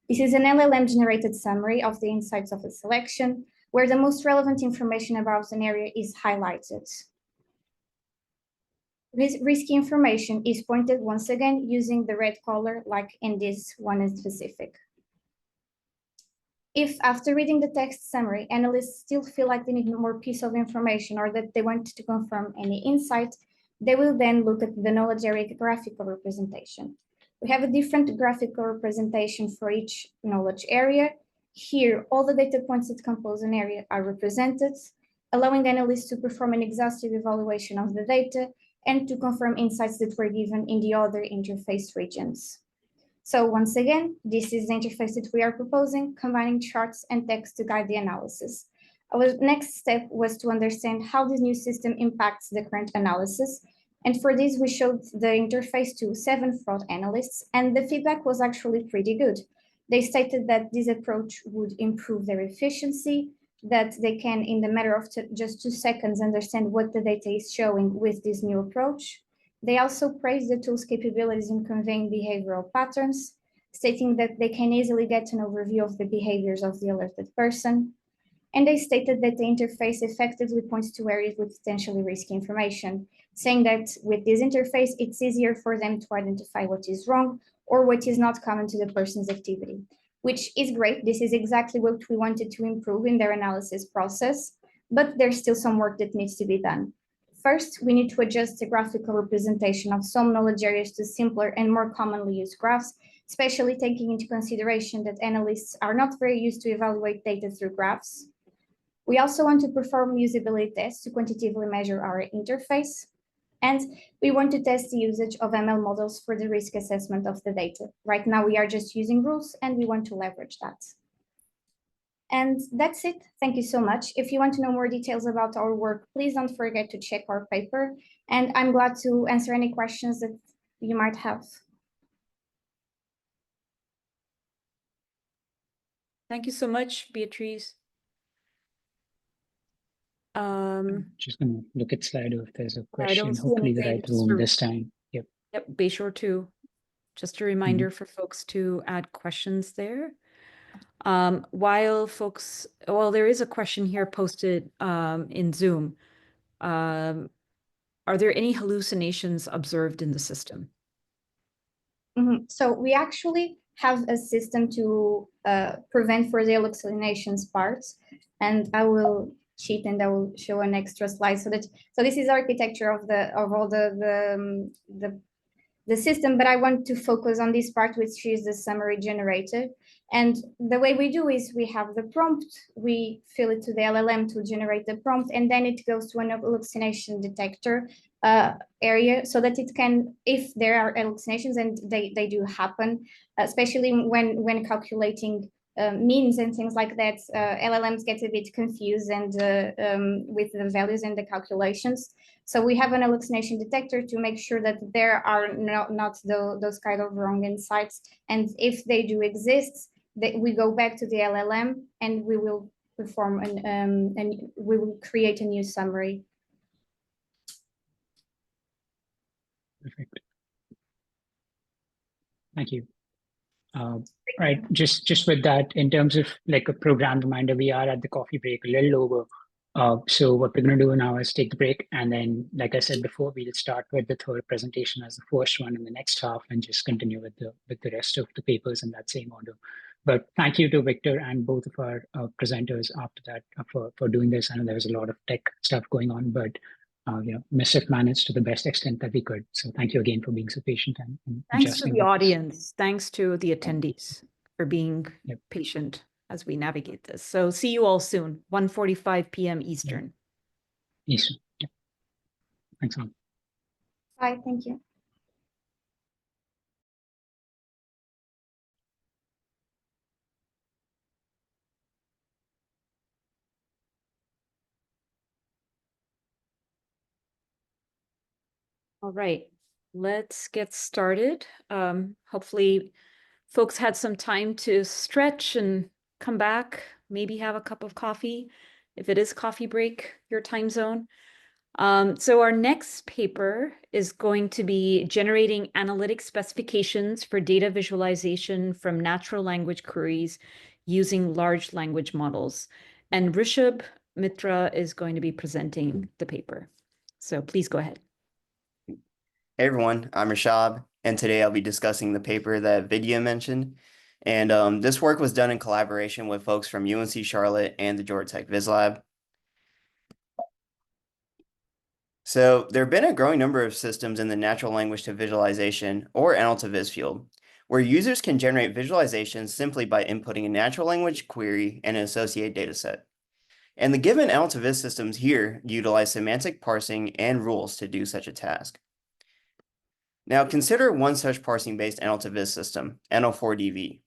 This is an LLM-generated summary of the insights of a selection, where the most relevant information about an area is highlighted. Risky information is pointed once again using the red color, like in this one in specific. If after reading the text summary, analysts still feel like they need more piece of information or that they want to confirm any insight, they will then look at the knowledge area graphical representation. We have a different graphical representation for each knowledge area. Here, all the data points that compose an area are represented, allowing analysts to perform an exhaustive evaluation of the data and to confirm insights that were given in the other interface regions. So once again, this is the interface that we are proposing, combining charts and text to guide the analysis. Our next step was to understand how this new system impacts the current analysis. And for this, we showed the interface to 7 fraud analysts, and the feedback was actually pretty good. They stated that this approach would improve their efficiency, that they can, in the matter of just 2 seconds, understand what the data is showing with this new approach. They also praised the tool's capabilities in conveying behavioral patterns, stating that they can easily get an overview of the behaviors of the alerted person. And they stated that the interface effectively points to areas with potentially risky information, saying that with this interface, it's easier for them to identify what is wrong or what is not common to the person's activity, which is great. This is exactly what we wanted to improve in their analysis process, but there's still some work that needs to be done. First, we need to adjust the graphical representation of some knowledge areas to simpler and more commonly used graphs, especially taking into consideration that analysts are not very used to evaluate data through graphs. We also want to perform usability tests to quantitatively measure our interface. And we want to test the usage of ML models for the risk assessment of the data. Right now, we are just using rules, and we want to leverage that. And that's it. Thank you so much. If you want to know more details about our work, please don't forget to check our paper. And I'm glad to answer any questions that you might have. Thank you so much, Beatrice. Just gonna look at Slido if there's a I don't question. see Hopefully the anything. right room this time. Yep. Yep, Bayshore II. Just a reminder for folks to add questions there. While folks, well, there is a question here posted in Zoom. Are there any hallucinations observed in the system? So we actually have a system to prevent further hallucinations parts. And I will cheat and I will show an extra slide so this is architecture of all the system, but I want to focus on this part, which is the summary generated. And the way we do is we have the prompt, we fill it to the LLM to generate the prompt, and then it goes to an hallucination detector area so that it can, if there are hallucinations, and they do happen, especially when calculating means and things like that, LLMs get a bit confused and with the values and the calculations. So we have an hallucination detector to make sure that there are not those kind of wrong insights. And if they do exist, we go back to the LLM and we will perform and we will create a new summary. Perfect. Thank you. Right, just with that, in terms of like a program reminder, we are at the coffee break a little over. So what we're going to do now is take the break, and then, like I said before, we'll start with the third presentation as the first one in the next half, and just continue with the rest of the papers in that same order. But thank you to Victor and both of our presenters after that for doing this. I know there was a lot of tech stuff going on, but Missive managed to the best extent that we could. So thank you again for being so patient and thanks to the audience. Thanks to the attendees for being patient as we navigate this. So see you all soon, 1:45 p.m. Eastern. Eastern. Yeah. Thanks, Ann. Bye, thank you. All right, let's get started. Hopefully folks had some time to stretch and come back, maybe have a cup of coffee, if it is coffee break, your time zone. So our next paper is going to be generating analytic specifications for data visualization from natural language queries using large language models. And Rishabh Mitra is going to be presenting the paper. So please go ahead. Hey everyone, I'm Rashab, and today I'll be discussing the paper that Vidya mentioned. And this work was done in collaboration with folks from UNC Charlotte and the Georgia Tech Viz Lab. So there have been a growing number of systems in the natural language to visualization, or NL2Viz field, where users can generate visualizations simply by inputting a natural language query and an associated dataset. And the given NL2Viz systems here utilize semantic parsing and rules to do such a task. Now consider one such parsing-based NL2Viz system, NL4DV,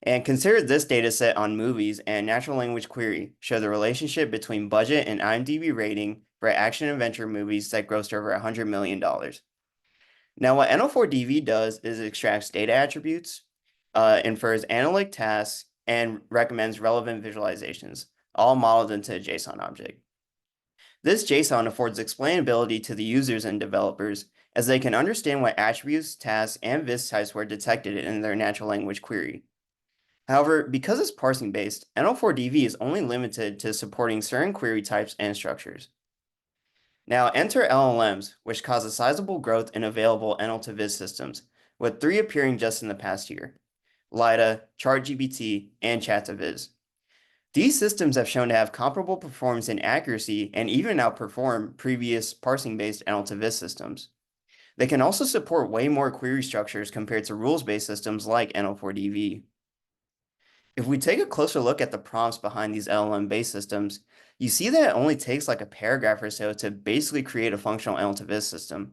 and consider this dataset on movies and natural language query show the relationship between budget and IMDb rating for action adventure movies that grossed over $100 million. Now what NL4DV does is it extracts data attributes, infers analytic tasks, and recommends relevant visualizations, all modeled into a JSON object. This JSON affords explainability to the users and developers as they can understand what attributes, tasks, and viz types were detected in their natural language query. However, because it's parsing-based, NL4DV is only limited to supporting certain query types and structures. Now enter LLMs, which cause a sizable growth in available NL2Viz systems, with 3 appearing just in the past year: LIDA, ChartGPT, and Chat2Viz. These systems have shown to have comparable performance and accuracy and even outperform previous parsing-based NL2Viz systems. They can also support way more query structures compared to rules-based systems like NL4DV. If we take a closer look at the prompts behind these LLM-based systems, you see that it only takes like a paragraph or so to basically create a functional NL2Viz system.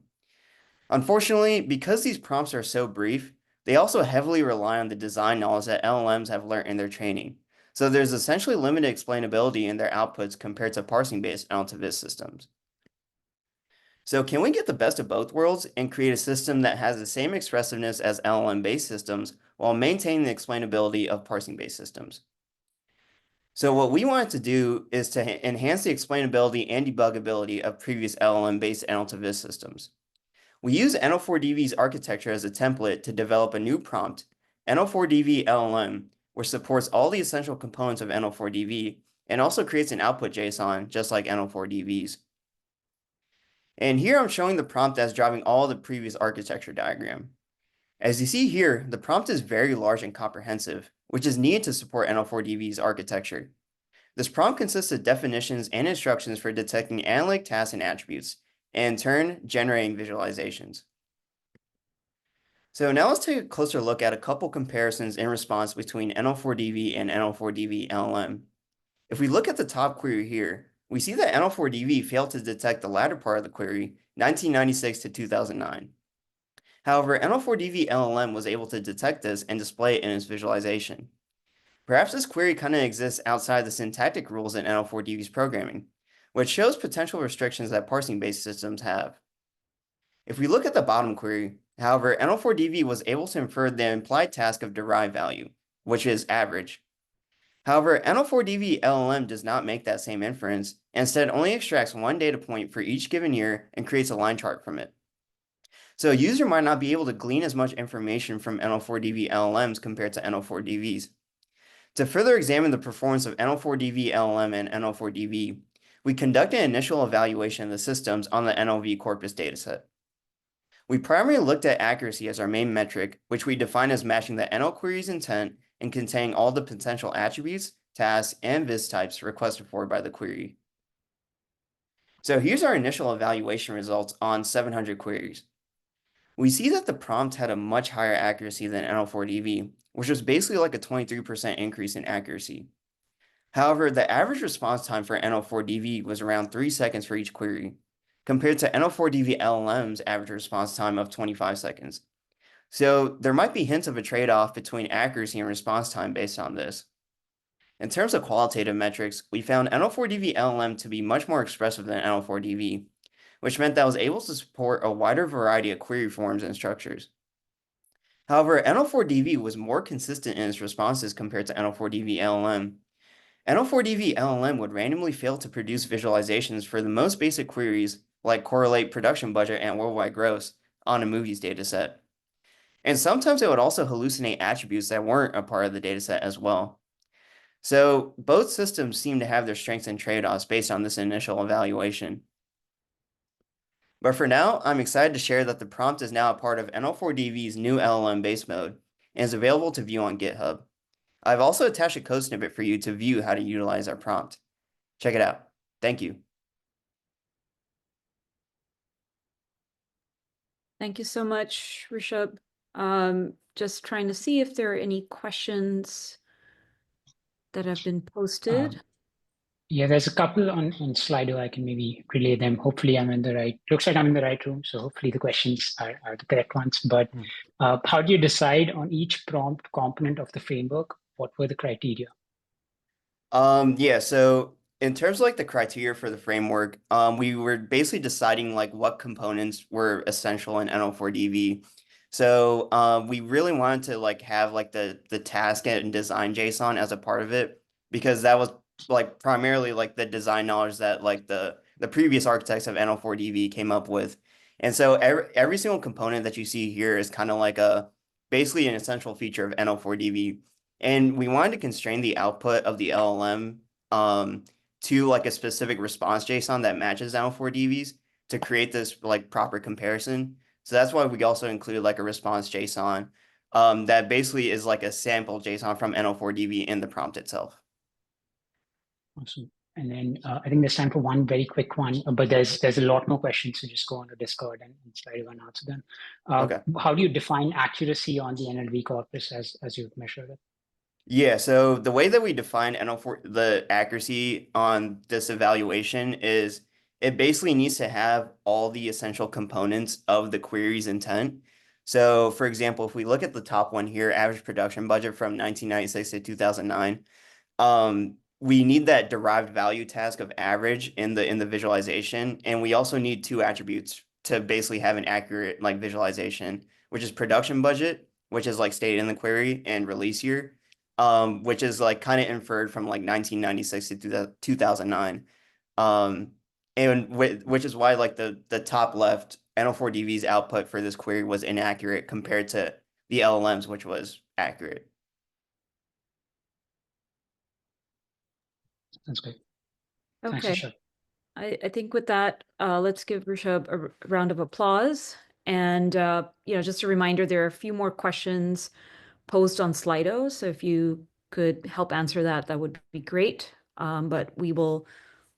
Unfortunately, because these prompts are so brief, they also heavily rely on the design knowledge that LLMs have learned in their training. So there's essentially limited explainability in their outputs compared to parsing-based NL2Viz systems. So can we get the best of both worlds and create a system that has the same expressiveness as LLM-based systems while maintaining the explainability of parsing-based systems? So what we wanted to do is to enhance the explainability and debuggability of previous LLM-based NL2Viz systems. We use NL4DV's architecture as a template to develop a new prompt, NL4DV LLM, which supports all the essential components of NL4DV and also creates an output JSON just like NL4DV's. And here I'm showing the prompt as driving all the previous architecture diagram. As you see here, the prompt is very large and comprehensive, which is needed to support NL4DB's architecture. This prompt consists of definitions and instructions for detecting analytic tasks and attributes, and in turn, generating visualizations. So now let's take a closer look at a couple comparisons in response between NL4DB and NL4DB LLM. If we look at the top query here, we see that NL4DB failed to detect the latter part of the query, 1996 to 2009. However, NL4DB LLM was able to detect this and display it in its visualization. Perhaps this query kind of exists outside the syntactic rules in NL4DB's programming, which shows potential restrictions that parsing-based systems have. If we look at the bottom query, however, NL4DB was able to infer the implied task of derived value, which is average. However, NL4DB LLM does not make that same inference, and instead only extracts one data point for each given year and creates a line chart from it. So a user might not be able to glean as much information from NL4DB LLMs compared to NL4DBs. To further examine the performance of NL4DB LLM and NL4DB, we conducted an initial evaluation of the systems on the NLV corpus dataset. We primarily looked at accuracy as our main metric, which we define as matching the NL query's intent and containing all the potential attributes, tasks, and viz types requested for by the query. So here's our initial evaluation results on 700 queries. We see that the prompt had a much higher accuracy than NL4DB, which was basically like a 23% increase in accuracy. However, the average response time for NL4DB was around 3 seconds for each query, compared to NL4DB LLM's average response time of 25 seconds. So there might be hints of a trade-off between accuracy and response time based on this. In terms of qualitative metrics, we found NL4DB LLM to be much more expressive than NL4DB, which meant that I was able to support a wider variety of query forms and structures. However, NL4DB was more consistent in its responses compared to NL4DB LLM. NL4DB LLM would randomly fail to produce visualizations for the most basic queries, like correlate production budget and worldwide gross, on a movies dataset. And sometimes it would also hallucinate attributes that weren't a part of the dataset as well. So both systems seem to have their strengths and trade-offs based on this initial evaluation. But for now, I'm excited to share that the prompt is now a part of NL4DB's new LLM base mode and is available to view on GitHub. I've also attached a code snippet for you to view how to utilize our prompt. Check it out. Thank you. Thank you so much, Rishabh. Just trying to see if there are any questions that have been posted. Yeah, there's a couple on Slido. I can maybe relay them. Hopefully I'm in the right, looks like I'm in the right room. So hopefully the questions are the correct ones. But how do you decide on each prompt component of the framework? What were the criteria? Yeah, so in terms of like the criteria for the framework, we were basically deciding like what components were essential in NL4DB. So we really wanted to like have like the task and design JSON as a part of it, because that was like primarily like the design knowledge that like the previous architects of NL4DB came up with. And so every single component that you see here is kind of like basically an essential feature of NL4DB. And we wanted to constrain the output of the LLM to like a specific response JSON that matches NL4DB's to create this like proper comparison. So that's why we also included like a response JSON that basically is like a sample JSON from NL4DB in the prompt itself. Awesome. And then I think there's time for one very quick one, but there's a lot more questions, so just go on to Discord and try to answer them. Okay. How do you define accuracy on the NLV corpus as you've measured it? Yeah, so the way that we define the accuracy on this evaluation is it basically needs to have all the essential components of the query's intent. So for example, if we look at the top one here, average production budget from 1996 to 2009, we need that derived value task of average in the visualization, and we also need two attributes to basically have an accurate like visualization, which is production budget, which is like stated in the query, and release year, which is like kind of inferred from like 1996 to 2009, and which is why like the top left NL4DB's output for this query was inaccurate compared to the LLMs, which was accurate. That's great. Okay. Thanks, Rishabh. I think with that, let's give Rishabh a round of applause. And, just a reminder, there are a few more questions posed on Slido. So if you could help answer that, that would be great. But we will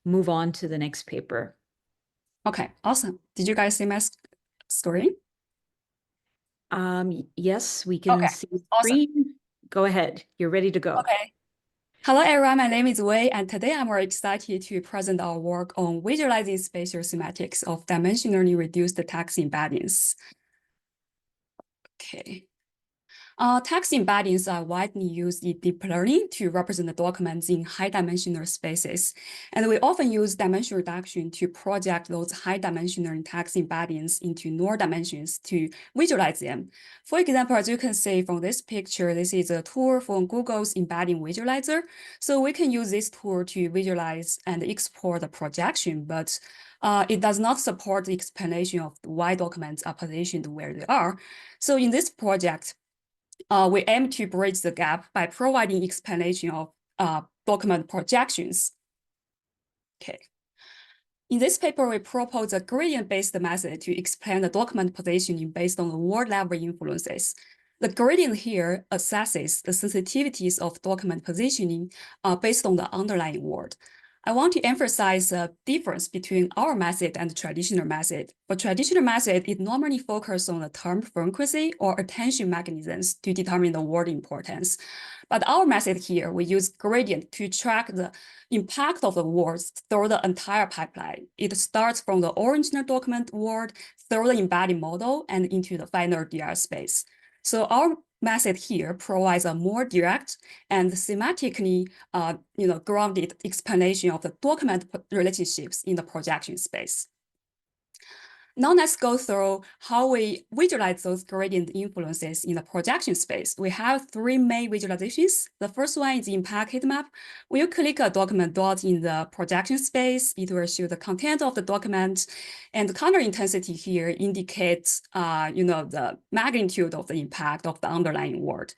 move on to the next paper. Okay, awesome. Did you guys see my screen? Yes, we can see the screen. Go ahead. You're ready to go. Okay. Hello, everyone. My name is Wei, and today I'm very excited to present our work on visualizing spatial semantics of dimensionally reduced text embeddings. Okay. Text embeddings are widely used in deep learning to represent the documents in high-dimensional spaces. And we often use dimension reduction to project those high-dimensional text embeddings into lower dimensions to visualize them. For example, as you can see from this picture, this is a tool from Google's embedding visualizer. So we can use this tool to visualize and export the projection, but it does not support the explanation of why documents are positioned where they are. So in this project, we aim to bridge the gap by providing explanation of document projections. Okay. In this paper, we propose a gradient-based method to explain the document positioning based on the word-level influences. The gradient here assesses the sensitivities of document positioning based on the underlying word. I want to emphasize the difference between our method and the traditional method. For traditional method, it normally focuses on the term frequency or attention mechanisms to determine the word importance. But our method here, we use gradient to track the impact of the words through the entire pipeline. It starts from the original document word through the embedding model and into the final DR space. So our method here provides a more direct and semantically grounded explanation of the document relationships in the projection space. Now let's go through how we visualize those gradient influences in the projection space. We have three main visualizations. The first one is impact heat map. When you click a document dot in the projection space, it will show the content of the document, and the color intensity here indicates the magnitude of the impact of the underlying word.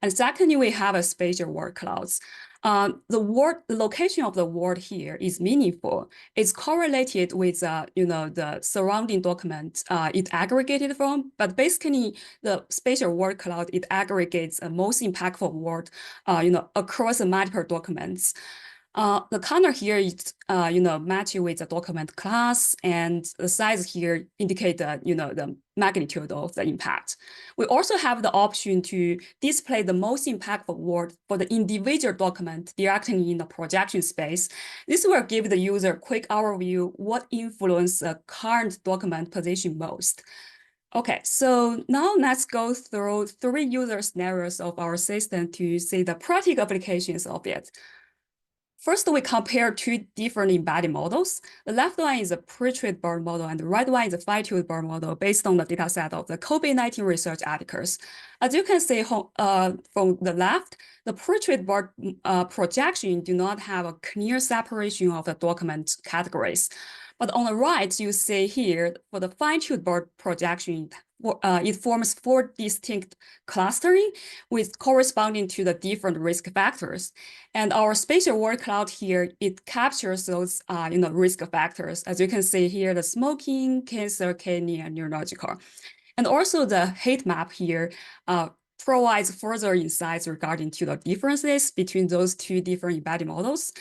And secondly, we have a spatial word clouds. The location of the word here is meaningful. It's correlated with the surrounding document it aggregated from, but basically the spatial word cloud, it aggregates the most impactful word across multiple documents. The color here is matching with the document class, and the size here indicate the magnitude of the impact. We also have the option to display the most impactful word for the individual document directly in the projection space. This will give the user a quick overview what influence the current document position most. Okay, so now let's go through three user scenarios of our system to see the practical applications of it. First, we compare two different embedding models. The left one is a pre-treated bird model, and the right one is a fine-tuned bird model based on the dataset of the COVID-19 research articles. As you can see from the left, the pre-treated bird projection do not have a clear separation of the document categories. But on the right, you see here, for the fine-tuned bird projection, it forms four distinct clustering with corresponding to the different risk factors. And our spatial word cloud here, it captures those risk factors. As you can see here, the smoking, cancer, kidney, and neurological. And also the heat map here provides further insights regarding to the differences between those two different embedding models.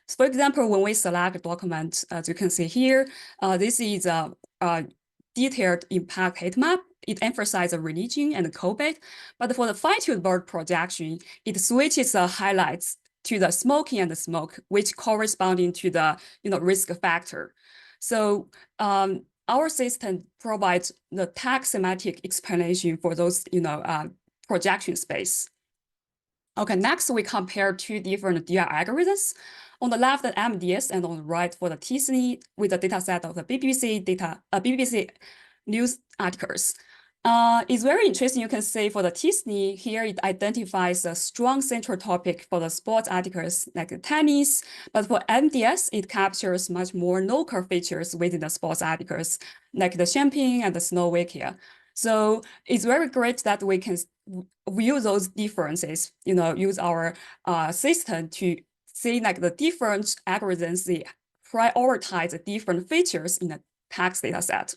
So for example, when we select a document, as you can see here, this is a detailed impact heat map. It emphasizes religion and COVID, but for the fine-tuned bird projection, it switches the highlights to the smoking and the smoke, which corresponding to the risk factor. So our system provides the text semantic explanation for those projection space. Okay, next we compare two different DR algorithms. On the left, the MDS, and on the right for the TSNE with the data set of the BBC news articles. It's very interesting. You can see for the TSNE here, it identifies a strong central topic for the sports articles like the tennis. But for MDS, it captures much more local features within the sports articles like the champagne and the Slovakia. So it's very great that we can view those differences, use our system to see like the different algorithms, they prioritize the different features in the text data set.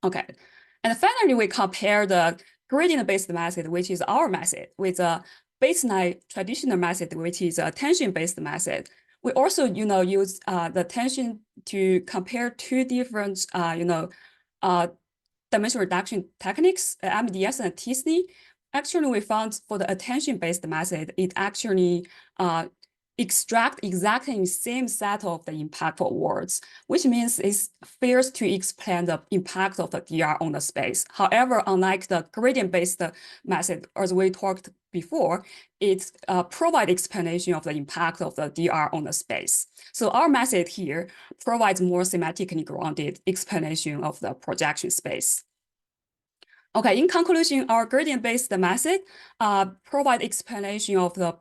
Okay. And finally, we compare the gradient-based method, which is our method, with a baseline traditional method, which is a attention-based method. We also, use the attention to compare two different, dimension reduction techniques, MDS and TSNE. Actually, we found for the attention-based method, it actually extract exactly the same set of the impactful words, which means it fails to explain the impact of the DR on the space. However, unlike the gradient-based method, as we talked before, it provides explanation of the impact of the DR on the space. So our method here provides more thematically grounded explanation of the projection space. Okay, in conclusion, our gradient-based method provide explanation of the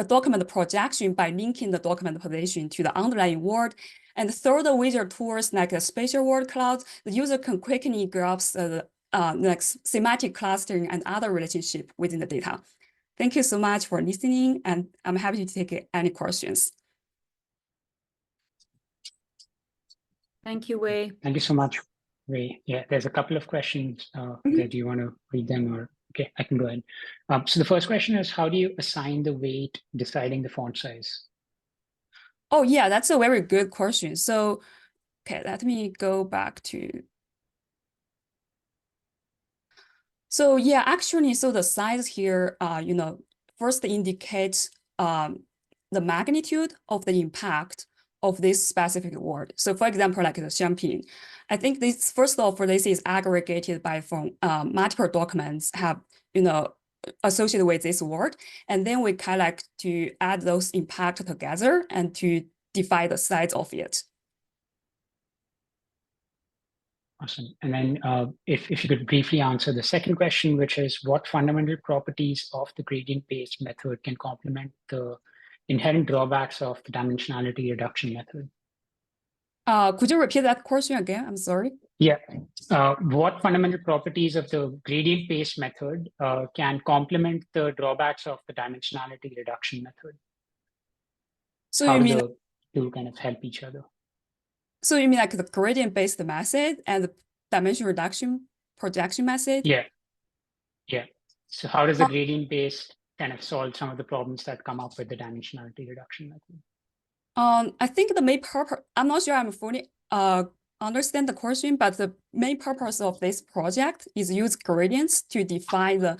document projection by linking the document position to the underlying word. And through the visual tools like the spatial word cloud, the user can quickly grasp the like semantic clustering and other relationship within the data. Thank you so much for listening, and I'm happy to take any questions. Thank you, Wei. Thank you so much, Ray. Yeah, there's a couple of questions that you want to read them, or okay, I can go ahead. So the first question is, how do you assign the weight deciding the font size? Oh yeah, that's a very good question. So, okay, let me go back to. So yeah, actually, so the size here, first indicates the magnitude of the impact of this specific word. So for example, like the champagne, I think this, first of all, this is aggregated by from multiple documents have, associated with this word. And then we kind of like to add those impact together and to define the size of it. Awesome. And then if you could briefly answer the second question, which is what fundamental properties of the gradient-based method can complement the inherent drawbacks of the dimensionality reduction method? Could you repeat that question again? I'm sorry. Yeah. What fundamental properties of the gradient-based method can complement the drawbacks of the dimensionality reduction method? So how you do mean the two kind of help each other? So you mean like the gradient-based method and the dimension reduction projection method? Yeah. Yeah. So how does the gradient-based kind of solve some of the problems that come up with the dimensionality reduction method? I think the main purpose, I'm not sure I'm fully understand the question, but the main purpose of this project is use gradients to define the,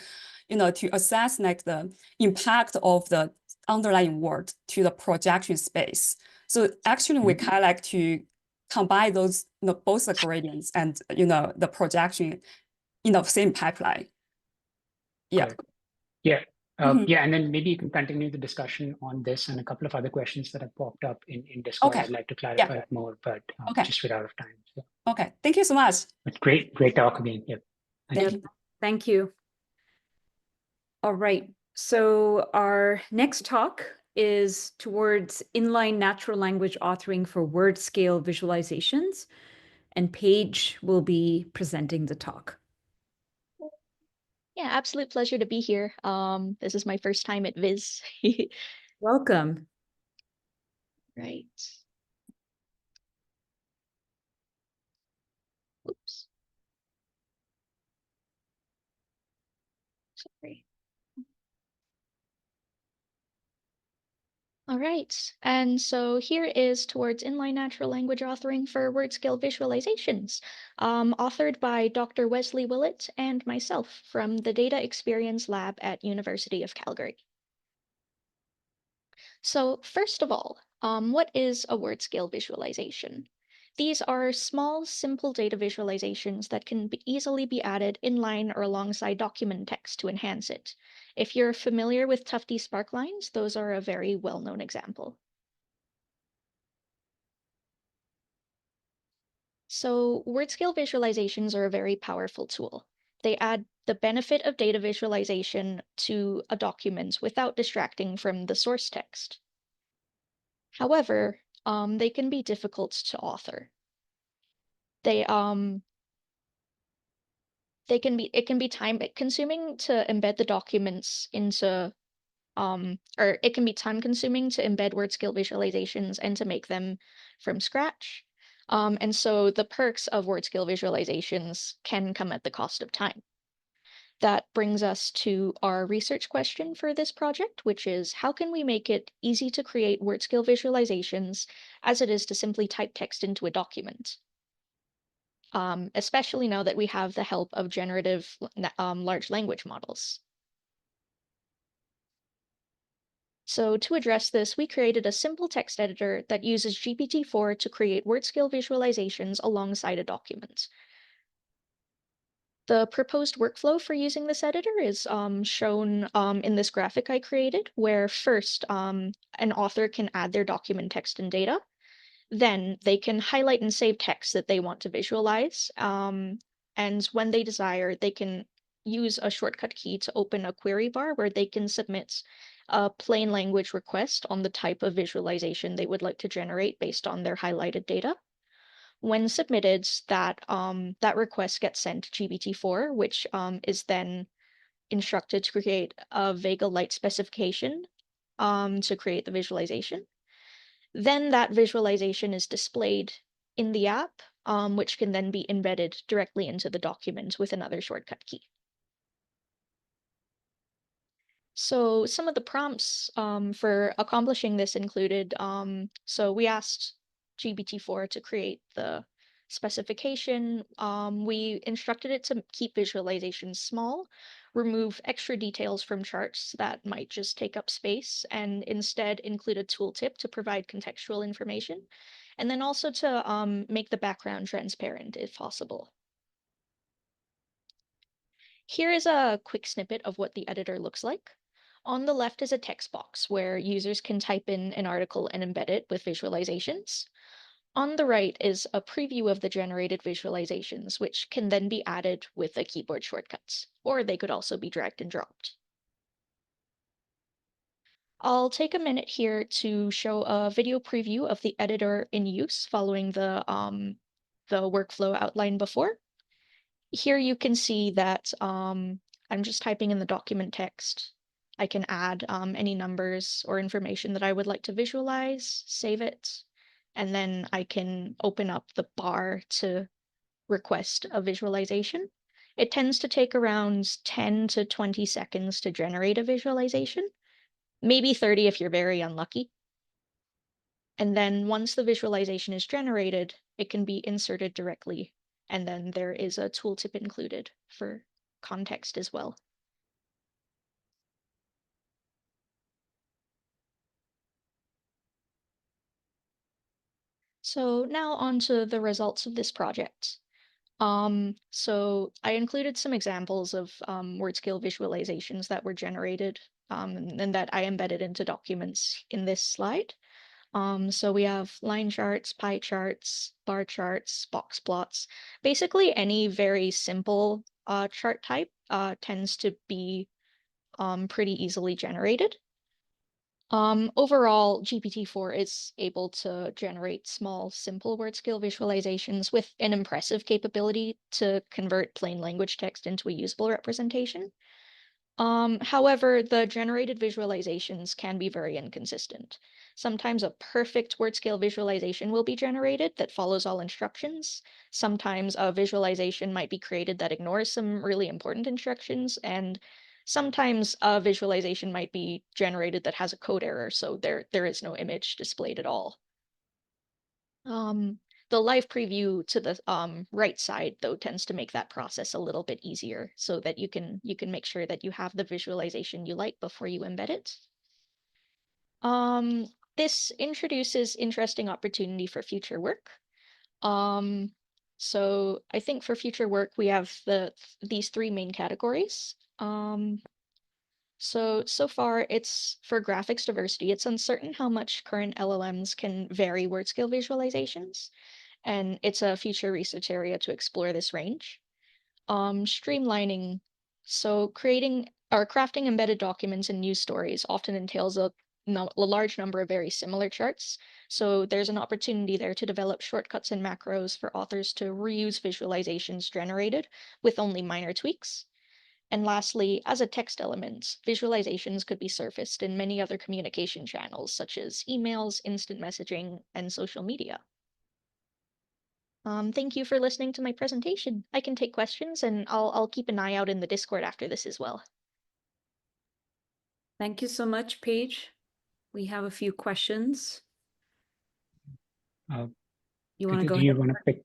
to assess like the impact of the underlying word to the projection space. So actually we kind of like to combine those, both the gradients and, the projection in the same pipeline. Yeah. Yeah. Yeah, and then maybe you can continue the discussion on this and a couple of other questions that have popped up in Discord. Okay. I'd like to clarify it more, but Okay. just we're out of time. So. Okay, thank you so much. But great talk again. Yep. Thank you. Thank you. All right, so our next talk is towards inline natural language authoring for word scale visualizations, and Paige will be presenting the talk. Yeah, absolute pleasure to be here. This is my first time at Viz. Welcome. Right. Oops. Sorry. All right, and so here is towards inline natural language authoring for word scale visualizations, authored by Dr. Wesley Willett and myself from the Data Experience Lab at University of Calgary. So first of all, what is a word scale visualization? These are small, simple data visualizations that can easily be added inline or alongside document text to enhance it. If you're familiar with Tufte sparklines, those are a very well-known example. So word scale visualizations are a very powerful tool. They add the benefit of data visualization to a document without distracting from the source text. However, they can be difficult to author. It can be time consuming to embed the documents into or it can be time consuming to embed word scale visualizations and to make them from scratch. And so the perks of word scale visualizations can come at the cost of time. That brings us to our research question for this project, which is how can we make it easy to create word scale visualizations as it is to simply type text into a document? Especially now that we have the help of generative large language models. So to address this, we created a simple text editor that uses GPT-4 to create word scale visualizations alongside a document. The proposed workflow for using this editor is shown in this graphic I created, where first an author can add their document text and data. Then they can highlight and save text that they want to visualize. And when they desire, they can use a shortcut key to open a query bar where they can submit a plain language request on the type of visualization they would like to generate based on their highlighted data. When submitted, that request gets sent to GPT-4, which is then instructed to create a Vega Lite specification to create the visualization. Then that visualization is displayed in the app, which can then be embedded directly into the document with another shortcut key. So some of the prompts for accomplishing this included, so we asked GPT-4 to create the specification. We instructed it to keep visualizations small, remove extra details from charts that might just take up space, and instead include a tooltip to provide contextual information, and then also to make the background transparent if possible. Here is a quick snippet of what the editor looks like. On the left is a text box where users can type in an article and embed it with visualizations. On the right is a preview of the generated visualizations, which can then be added with a keyboard shortcuts, or they could also be dragged and dropped. I'll take a minute here to show a video preview of the editor in use following the workflow outlined before. Here you can see that I'm just typing in the document text. I can add any numbers or information that I would like to visualize, save it, and then I can open up the bar to request a visualization. It tends to take around 10 to 20 seconds to generate a visualization, maybe 30 if you're very unlucky. And then once the visualization is generated, it can be inserted directly. And then there is a tooltip included for context as well. So now on to the results of this project. So I included some examples of word scale visualizations that were generated and that I embedded into documents in this slide. So we have line charts, pie charts, bar charts, box plots. Basically, any very simple chart type tends to be pretty easily generated. Overall, GPT-4 is able to generate small, simple word scale visualizations with an impressive capability to convert plain language text into a usable representation. However, the generated visualizations can be very inconsistent. Sometimes a perfect word scale visualization will be generated that follows all instructions. Sometimes a visualization might be created that ignores some really important instructions, and sometimes a visualization might be generated that has a code error, so there is no image displayed at all. The live preview to the right side, though, tends to make that process a little bit easier so that you can make sure that you have the visualization you like before you embed it. This introduces interesting opportunity for future work. So I think for future work, we have these three main categories. So far, it's for graphics diversity. It's uncertain how much current LLMs can vary word scale visualizations, and it's a future research area to explore this range. Streamlining. So creating or crafting embedded documents and news stories often entails a large number of very similar charts. So there's an opportunity there to develop shortcuts and macros for authors to reuse visualizations generated with only minor tweaks. And lastly, as a text element, visualizations could be surfaced in many other communication channels, such as emails, instant messaging, and social media. Thank you for listening to my presentation. I can take questions, and I'll keep an eye out in the Discord after this as well. Thank you so much, Paige. We have a few questions. You want to go Do ahead? you want to pick?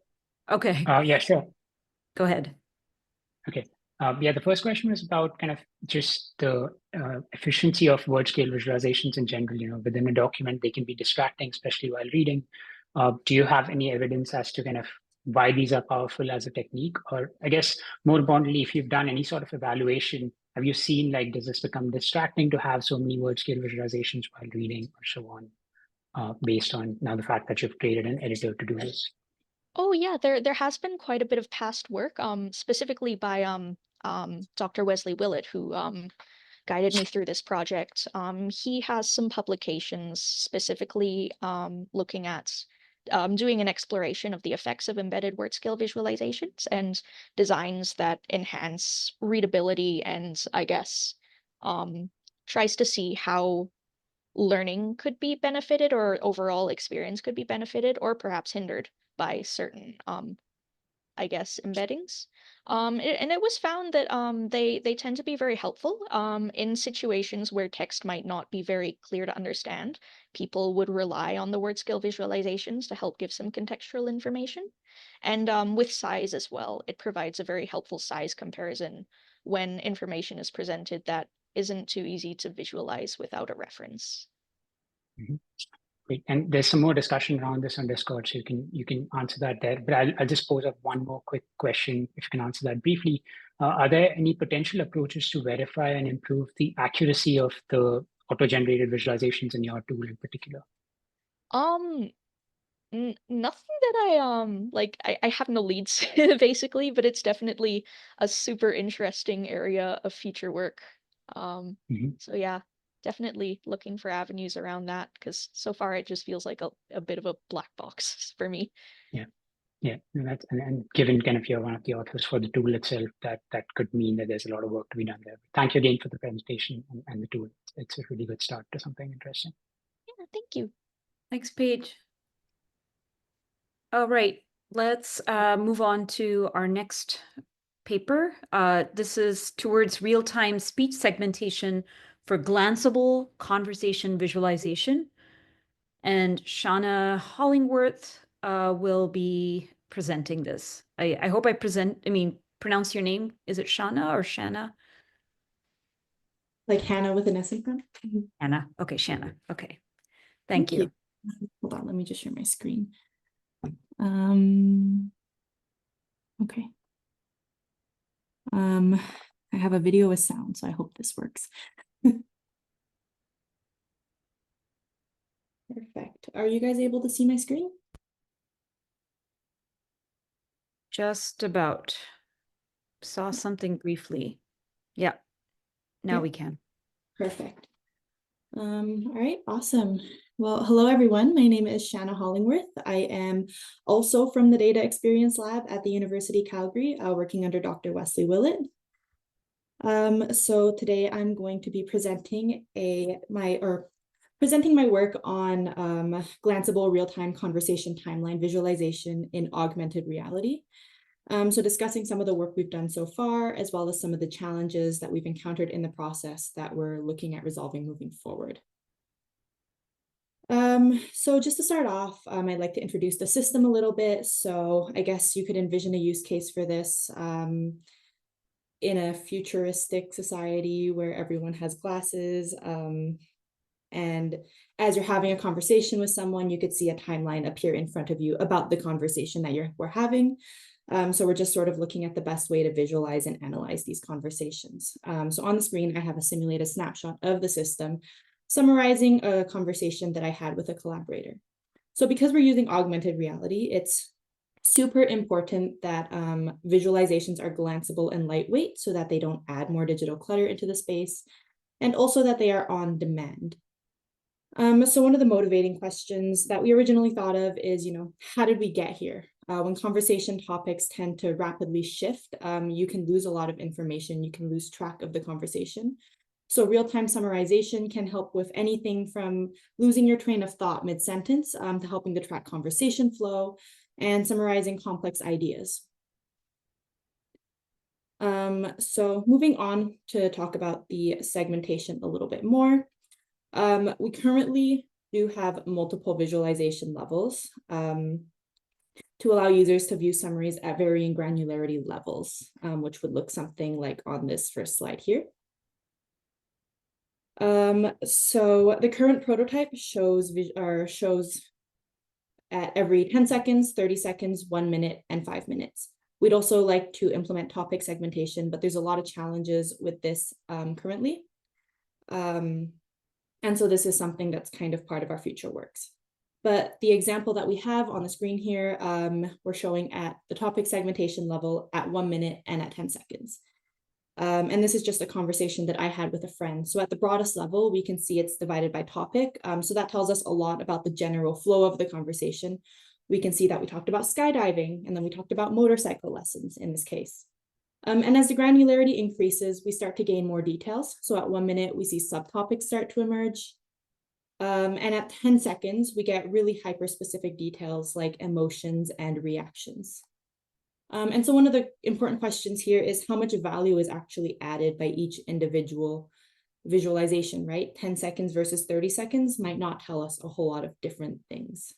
Okay, Yeah, sure. go ahead. Okay. Yeah, the first question was about kind of just the efficiency of word scale visualizations in general. You know, within a document, they can be distracting, especially while reading. Do you have any evidence as to kind of why these are powerful as a technique? Or I guess more importantly, if you've done any sort of evaluation, have you seen like, does this become distracting to have so many word scale visualizations while reading or so on, based on now the fact that you've created an editor to do this? Oh yeah, there has been quite a bit of past work, specifically by Dr. Wesley Willett, who guided me through this project. He has some publications specifically looking at doing an exploration of the effects of embedded word scale visualizations and designs that enhance readability and I guess tries to see how learning could be benefited or overall experience could be benefited or perhaps hindered by certain I guess embeddings. And it was found that they tend to be very helpful in situations where text might not be very clear to understand. People would rely on the word scale visualizations to help give some contextual information. And with size as well, it provides a very helpful size comparison when information is presented that isn't too easy to visualize without a reference. Mm-hmm. Great. And there's some more discussion around this on Discord, so you can answer that there. But I'll just pose up one more quick question, if you can answer that briefly. Are there any potential approaches to verify and improve the accuracy of the auto-generated visualizations in your tool in particular? Nothing that I have no leads basically, but it's definitely a super interesting area of feature work. So yeah, definitely looking for avenues around that because so far it just feels like a bit of a black box for me. Yeah, and given kind of you're one of the authors for the tool itself, that could mean that there's a lot of work to be done there. Thank you again for the presentation and the tool. It's a really good start to something interesting. Yeah, thank you. Thanks, Paige. All right, let's move on to our next paper. This is towards real-time speech segmentation for glanceable conversation visualization. And Shauna Hollingworth will be presenting this. I hope I pronounce your name. Is it Shauna or Shanna? Like Hannah with an S in front? Hannah. Okay, Shanna. Okay. Thank you. Hold on, let me just share my screen. Okay. I have a video with sound, so I hope this works. Perfect. Are you guys able to see my screen? Just about. Saw something briefly. Yeah. Now we can. Perfect. All right, awesome. Well, hello everyone. My name is Shanna Hollingworth. I am also from the Data Experience Lab at the University of Calgary, working under Dr. Wesley Willett. So today I'm going to be presenting my work on glanceable real-time conversation timeline visualization in augmented reality. So discussing some of the work we've done so far, as well as some of the challenges that we've encountered in the process that we're looking at resolving moving forward. So just to start off, I'd like to introduce the system a little bit. So I guess you could envision a use case for this in a futuristic society where everyone has glasses. And as you're having a conversation with someone, you could see a timeline appear in front of you about the conversation that we're having. So we're just sort of looking at the best way to visualize and analyze these conversations. So on the screen, I have a simulated snapshot of the system summarizing a conversation that I had with a collaborator. So because we're using augmented reality, it's super important that visualizations are glanceable and lightweight so that they don't add more digital clutter into the space, and also that they are on demand. So one of the motivating questions that we originally thought of is, how did we get here? When conversation topics tend to rapidly shift, you can lose a lot of information. You can lose track of the conversation. So real-time summarization can help with anything from losing your train of thought mid-sentence to helping to track conversation flow and summarizing complex ideas. So moving on to talk about the segmentation a little bit more. We currently do have multiple visualization levels to allow users to view summaries at varying granularity levels, which would look something like on this first slide here. So the current prototype shows at every 10 seconds, 30 seconds, 1 minute, and 5 minutes. We'd also like to implement topic segmentation, but there's a lot of challenges with this currently. And so this is something that's kind of part of our future works. But the example that we have on the screen here, we're showing at the topic segmentation level at 1 minute and at 10 seconds. And this is just a conversation that I had with a friend. So at the broadest level, we can see it's divided by topic. So that tells us a lot about the general flow of the conversation. We can see that we talked about skydiving, and then we talked about motorcycle lessons in this case. And as the granularity increases, we start to gain more details. So at 1 minute, we see subtopics start to emerge. And at 10 seconds, we get really hyper-specific details like emotions and reactions. And so one of the important questions here is how much value is actually added by each individual visualization, right? 10 seconds versus 30 seconds might not tell us a whole lot of different things.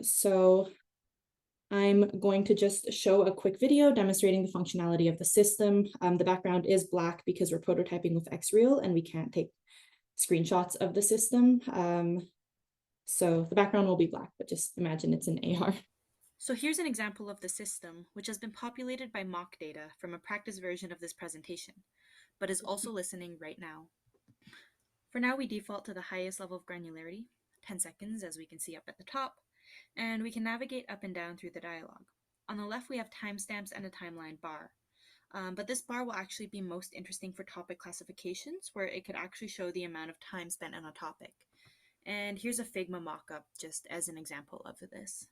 So I'm going to just show a quick video demonstrating the functionality of the system. The background is black because we're prototyping with XReal and we can't take screenshots of the system. So the background will be black, but just imagine it's an AR. So here's an example of the system, which has been populated by mock data from a practice version of this presentation, but is also listening right now. For now, we default to the highest level of granularity, 10 seconds, as we can see up at the top, and we can navigate up and down through the dialogue. On the left, we have timestamps and a timeline bar, but this bar will actually be most interesting for topic classifications, where it could actually show the amount of time spent on a topic. And here's a Figma mockup, just as an example of this.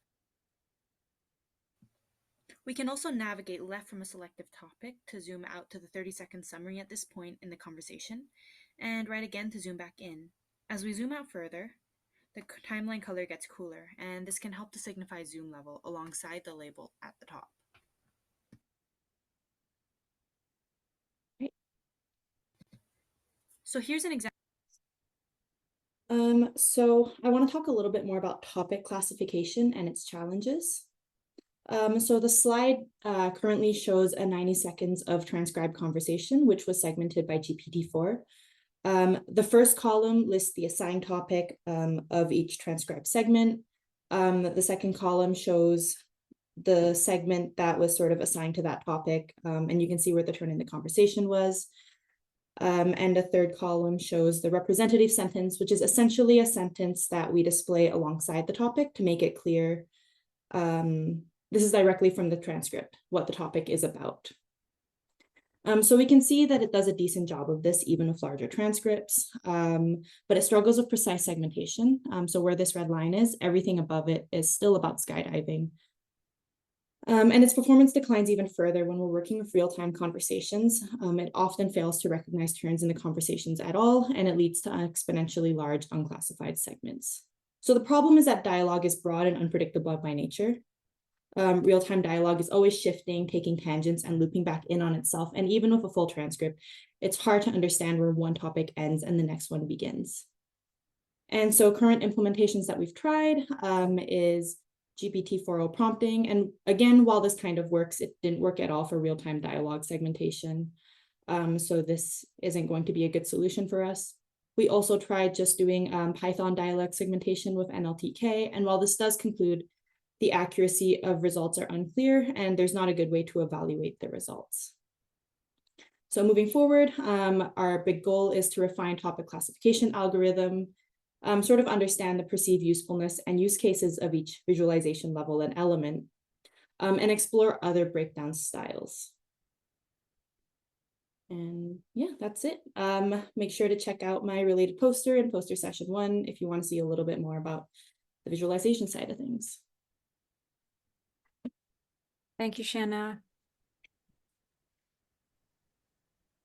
We can also navigate left from a selective topic to zoom out to the 30-second summary at this point in the conversation, and right again to zoom back in. As we zoom out further, the timeline color gets cooler, and this can help to signify zoom level alongside the label at the top. So here's an example. So I want to talk a little bit more about topic classification and its challenges. So the slide currently shows a 90 seconds of transcribed conversation, which was segmented by GPT-4. The first column lists the assigned topic of each transcribed segment. The second column shows the segment that was sort of assigned to that topic, and you can see where the turn in the conversation was. And a third column shows the representative sentence, which is essentially a sentence that we display alongside the topic to make it clear. This is directly from the transcript, what the topic is about. So we can see that it does a decent job of this, even with larger transcripts, but it struggles with precise segmentation. So where this red line is, everything above it is still about skydiving. And its performance declines even further when we're working with real-time conversations. It often fails to recognize turns in the conversations at all, and it leads to exponentially large unclassified segments. So the problem is that dialogue is broad and unpredictable by nature. Real-time dialogue is always shifting, taking tangents, and looping back in on itself. And even with a full transcript, it's hard to understand where one topic ends and the next one begins. And so current implementations that we've tried is GPT-4o prompting. And again, while this kind of works, it didn't work at all for real-time dialogue segmentation. So this isn't going to be a good solution for us. We also tried just doing Python dialect segmentation with NLTK. And while this does conclude, the accuracy of results are unclear, and there's not a good way to evaluate the results. So moving forward, our big goal is to refine topic classification algorithm, sort of understand the perceived usefulness and use cases of each visualization level and element, and explore other breakdown styles. And yeah, that's it. Make sure to check out my related poster in poster session 1 if you want to see a little bit more about the visualization side of things. Thank you, Shanna.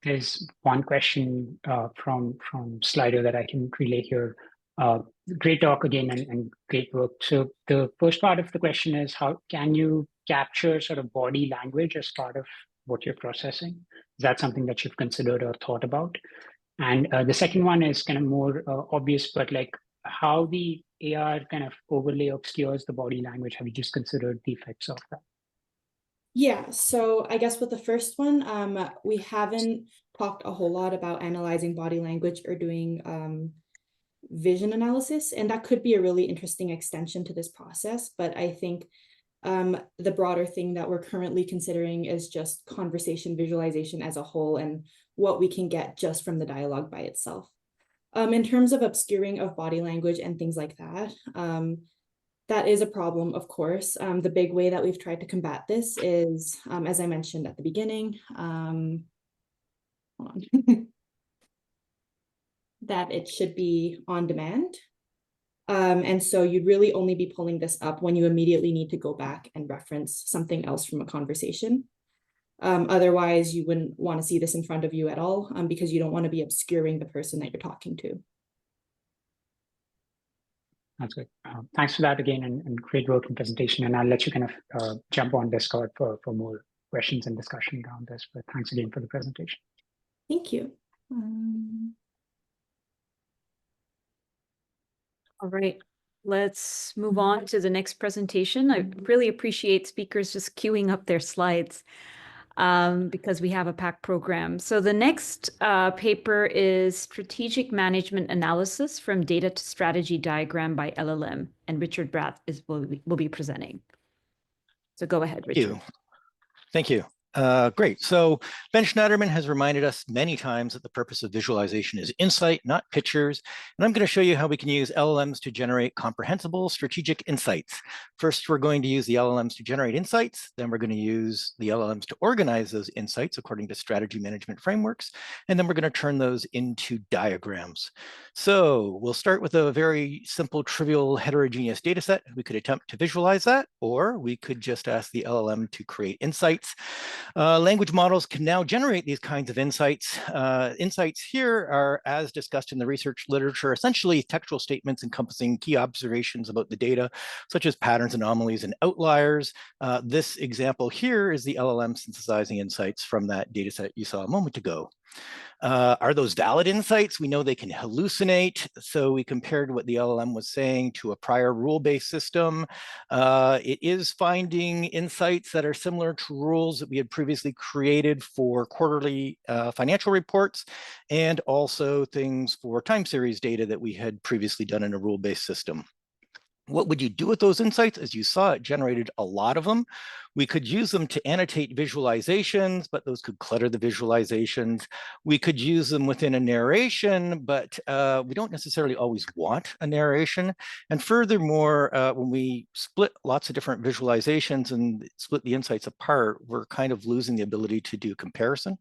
There's one question from Slido that I can relay here. Great talk again and great work. So the first part of the question is, how can you capture sort of body language as part of what you're processing? Is that something that you've considered or thought about? And the second one is kind of more obvious, but like how the AR kind of overlay obscures the body language. Have you just considered the effects of that? Yeah, so I guess with the first one, we haven't talked a whole lot about analyzing body language or doing vision analysis, and that could be a really interesting extension to this process. But I think the broader thing that we're currently considering is just conversation visualization as a whole and what we can get just from the dialogue by itself. In terms of obscuring of body language and things like that, that is a problem, of course. The big way that we've tried to combat this is, as I mentioned at the beginning, hold on. that it should be on demand. And so you'd really only be pulling this up when you immediately need to go back and reference something else from a conversation. Otherwise, you wouldn't want to see this in front of you at all, because you don't want to be obscuring the person that you're talking to. That's good. Thanks for that again, and great work in presentation. And I'll let you kind of jump on Discord for more questions and discussion around this. But thanks again for the presentation. Thank you. All right, let's move on to the next presentation. I really appreciate speakers just queuing up their slides because we have a packed program. So the next paper is Strategic Management Analysis from Data to Strategy Diagram by LLM, and Richard Brath will be presenting. So go ahead, Richard. Thank you. Great. So Ben Schneiderman has reminded us many times that the purpose of visualization is insight, not pictures. And I'm going to show you how we can use LLMs to generate comprehensible strategic insights. First, we're going to use the LLMs to generate insights. Then we're going to use the LLMs to organize those insights according to strategy management frameworks. And then we're going to turn those into diagrams. So we'll start with a very simple, trivial, heterogeneous data set. We could attempt to visualize that, or we could just ask the LLM to create insights. Language models can now generate these kinds of insights. Insights here are, as discussed in the research literature, essentially textual statements encompassing key observations about the data, such as patterns, anomalies, and outliers. This example here is the LLM synthesizing insights from that data set you saw a moment ago. Are those valid insights? We know they can hallucinate. So we compared what the LLM was saying to a prior rule-based system. It is finding insights that are similar to rules that we had previously created for quarterly financial reports, and also things for time series data that we had previously done in a rule-based system. What would you do with those insights? As you saw, it generated a lot of them. We could use them to annotate visualizations, but those could clutter the visualizations. We could use them within a narration, but we don't necessarily always want a narration. And furthermore, when we split lots of different visualizations and split the insights apart, we're kind of losing the ability to do comparison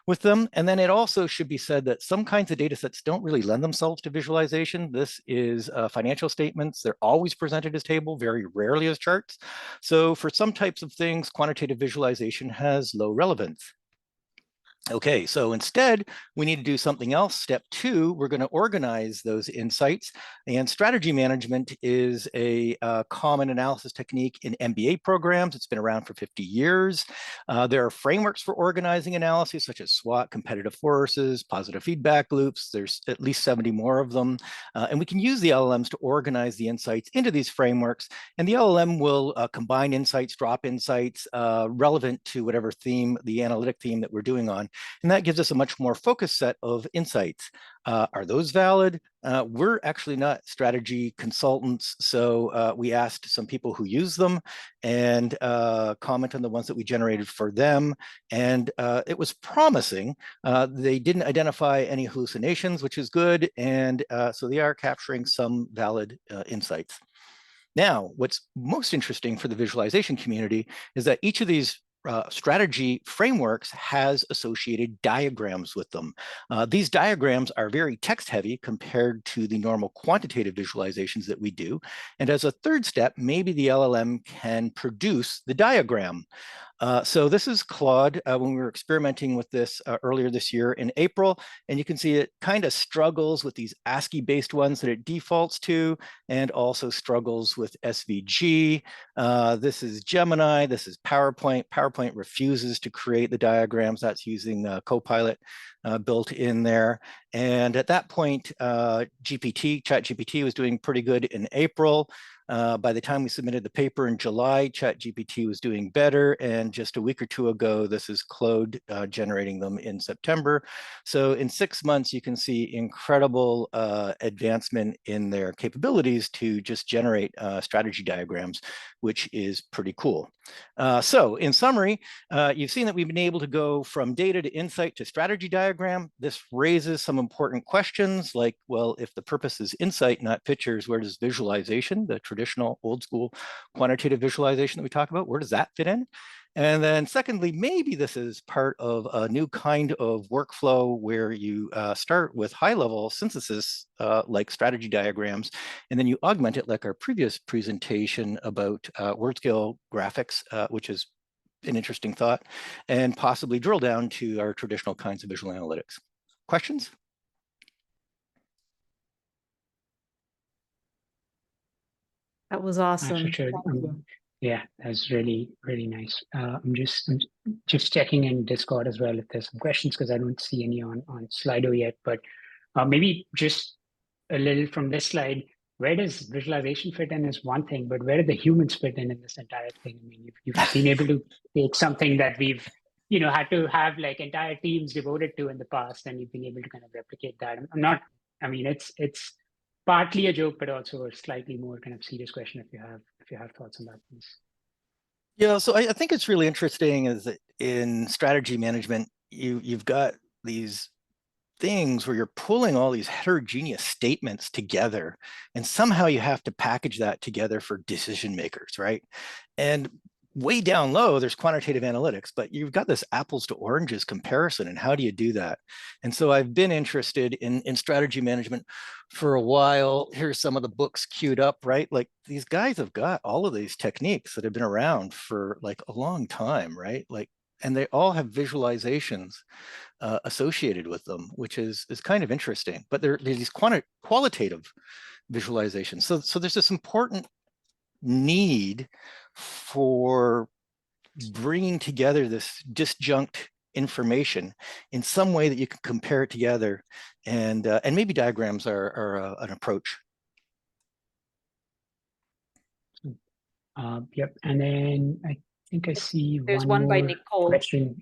with them. And then it also should be said that some kinds of data sets don't really lend themselves to visualization. This is financial statements. They're always presented as table, very rarely as charts. So for some types of things, quantitative visualization has low relevance. Okay, so instead, we need to do something else. Step 2, we're going to organize those insights. And strategy management is a common analysis technique in MBA programs. It's been around for 50 years. There are frameworks for organizing analyses, such as SWOT, competitive forces, positive feedback loops. There's at least 70 more of them. And we can use the LLMs to organize the insights into these frameworks. And the LLM will combine insights, drop insights relevant to whatever theme, the analytic theme that we're doing on. And that gives us a much more focused set of insights. Are those valid? We're actually not strategy consultants, so we asked some people who use them and comment on the ones that we generated for them. And it was promising. They didn't identify any hallucinations, which is good. And so they are capturing some valid insights. Now, what's most interesting for the visualization community is that each of these strategy frameworks has associated diagrams with them. These diagrams are very text heavy compared to the normal quantitative visualizations that we do. And as a third step, maybe the LLM can produce the diagram. So this is Claude when we were experimenting with this earlier this year in April, and you can see it kind of struggles with these ASCII-based ones that it defaults to, and also struggles with SVG. This is Gemini, this is PowerPoint. PowerPoint refuses to create the diagrams. That's using Copilot built in there. And at that point, ChatGPT was doing pretty good in April. By the time we submitted the paper in July, ChatGPT was doing better. And just a week or two ago, this is Claude generating them in September. So in 6 months, you can see incredible advancement in their capabilities to just generate strategy diagrams, which is pretty cool. So in summary, you've seen that we've been able to go from data to insight to strategy diagram. This raises some important questions like, well, if the purpose is insight, not pictures, where does visualization, the traditional old school quantitative visualization that we talk about, where does that fit in? And then secondly, maybe this is part of a new kind of workflow where you start with high-level synthesis like strategy diagrams, and then you augment it like our previous presentation about word scale graphics, which is an interesting thought, and possibly drill down to our traditional kinds of visual analytics. Questions? That was awesome. Thanks, Richard. Thank you. Yeah, that's really, really nice. I'm just checking in Discord as well if there's some questions, because I don't see any on Slido yet, but maybe just a little from this slide, where does visualization fit in is one thing, but where do the humans fit in this entire thing? I mean, you've been able to take something that we've, had to have like entire teams devoted to in the past, and you've been able to kind of replicate that. It's partly a joke, but also a slightly more kind of serious question if you have thoughts on that, please. Yeah, so I think it's really interesting is that in strategy management, you've got these things where you're pulling all these heterogeneous statements together, and somehow you have to package that together for decision makers, right? And way down low, there's quantitative analytics, but you've got this apples to oranges comparison, and how do you do that? And so I've been interested in strategy management for a while. Here's some of the books queued up, right? Like these guys have got all of these techniques that have been around for like a long time, right? Like, and they all have visualizations associated with them, which is kind of interesting. But there's these qualitative visualizations. So there's this important need for bringing together this disjunct information in some way that you can compare it together, and maybe diagrams are an approach. Yep, and then I think I see There's one by more Nicole. question.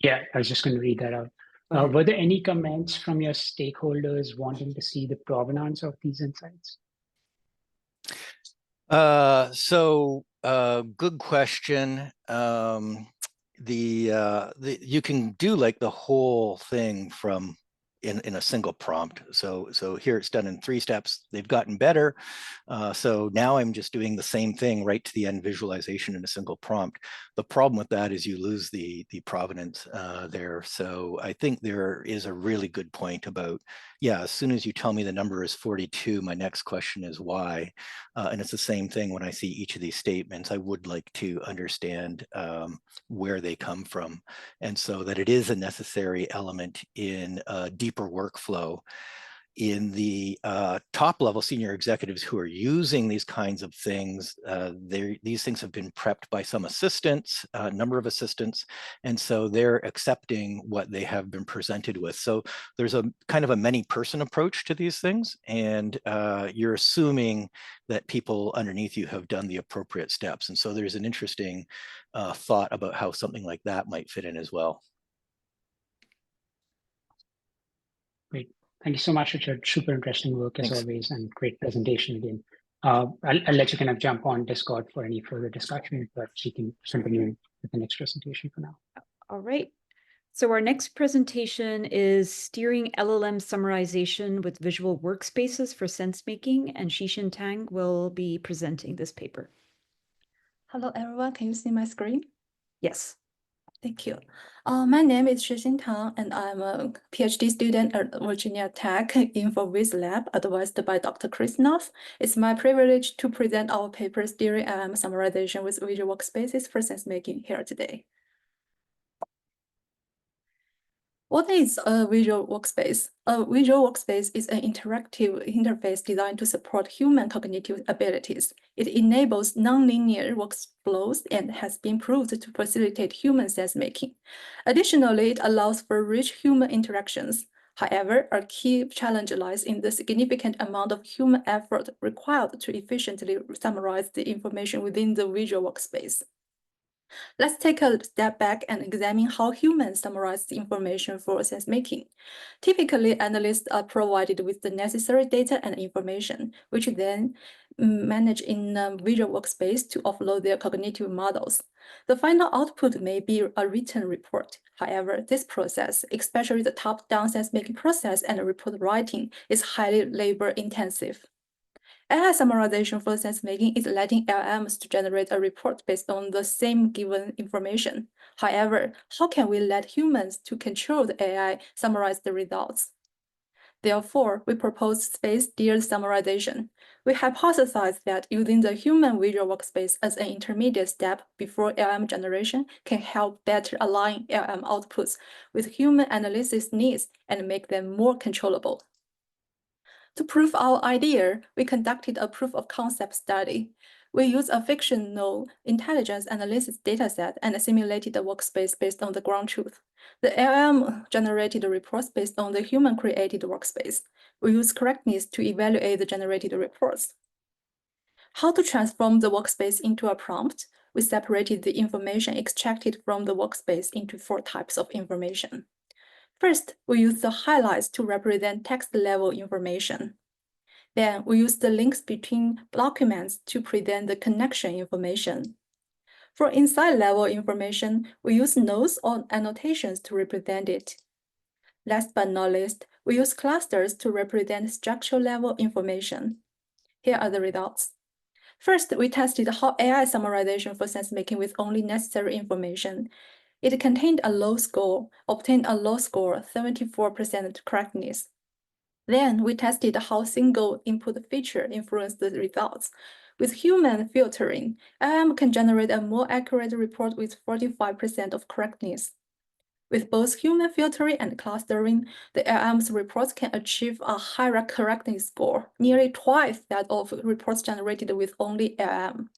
Yeah, I was just going to read that out. Were there any comments from your stakeholders wanting to see the provenance of these insights? Good question. You can do like the whole thing from in a single prompt. So here it's done in 3 steps. They've gotten better. So now I'm just doing the same thing right to the end visualization in a single prompt. The problem with that is you lose the provenance there. So I think there is a really good point about, yeah, as soon as you tell me the number is 42, my next question is why? And it's the same thing when I see each of these statements. I would like to understand where they come from. And so that it is a necessary element in a deeper workflow. In the top level senior executives who are using these kinds of things, these things have been prepped by some assistants, a number of assistants, and so they're accepting what they have been presented with. So there's a kind of a many person approach to these things, and you're assuming that people underneath you have done the appropriate steps. And so there's an interesting thought about how something like that might fit in as well. Great. Thank you so much, Richard. Super interesting work as always, and great presentation again. I'll let you kind of jump on Discord for any further discussion, but you can continue with the next presentation for now. All right. So our next presentation is Steering LLM Summarization with Visual Workspaces for Sense Making, and Xixin Tang will be presenting this paper. Hello, everyone. Can you see my screen? Yes. Thank you. My name is Xixin Tang, and I'm a PhD student at Virginia Tech in NLVIZ lab, advised by Dr. Chris Knopf. It's my privilege to present our paper, Steering LLM Summarization with Visual Workspaces for Sense Making, here today. What is a visual workspace? A visual workspace is an interactive interface designed to support human cognitive abilities. It enables nonlinear workflows and has been proved to facilitate human sense-making. Additionally, it allows for rich human interactions. However, a key challenge lies in the significant amount of human effort required to efficiently summarize the information within the visual workspace. Let's take a step back and examine how humans summarize the information for sense-making. Typically, analysts are provided with the necessary data and information, which then manage in a visual workspace to offload their cognitive models. The final output may be a written report. However, this process, especially the top-down sense-making process and report writing, is highly labor-intensive. AI summarization for sense-making is letting LLMs to generate a report based on the same given information. However, how can we let humans to control the AI summarize the results? Therefore, we propose space-steered summarization. We hypothesize that using the human visual workspace as an intermediate step before LLM generation can help better align LLM outputs with human analysis needs and make them more controllable. To prove our idea, we conducted a proof of concept study. We used a fictional intelligence analysis dataset and simulated a workspace based on the ground truth. The LM generated reports based on the human-created workspace. We used correctness to evaluate the generated reports. How to transform the workspace into a prompt? We separated the information extracted from the workspace into 4 types of information. First, we use the highlights to represent text-level information. Then, we use the links between documents to present the connection information. For insight-level information, we use notes or annotations to represent it. Last but not least, we use clusters to represent structure-level information. Here are the results. First, we tested how AI summarization for sense-making with only necessary information. It contained a low score, obtained a low score, 74% correctness. Then we tested how single input feature influenced the results. With human filtering, LM can generate a more accurate report with 45% of correctness. With both human filtering and clustering, the LM's reports can achieve a higher correctness score, nearly twice that of reports generated with only LM.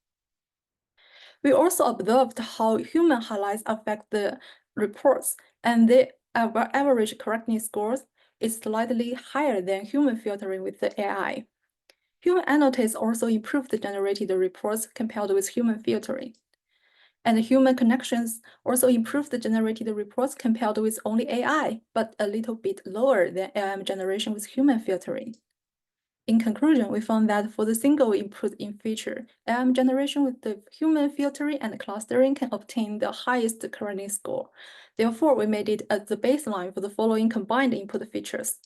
We also observed how human highlights affect the reports, and the average correctness scores is slightly higher than human filtering with the AI. Human annotates also improved the generated reports compared with human filtering. And human connections also improved the generated reports compared with only AI, but a little bit lower than LM generation with human filtering. In conclusion, we found that for the single input in feature, LM generation with the human filtering and clustering can obtain the highest correctness score. Therefore, we made it as the baseline for the following combined input features.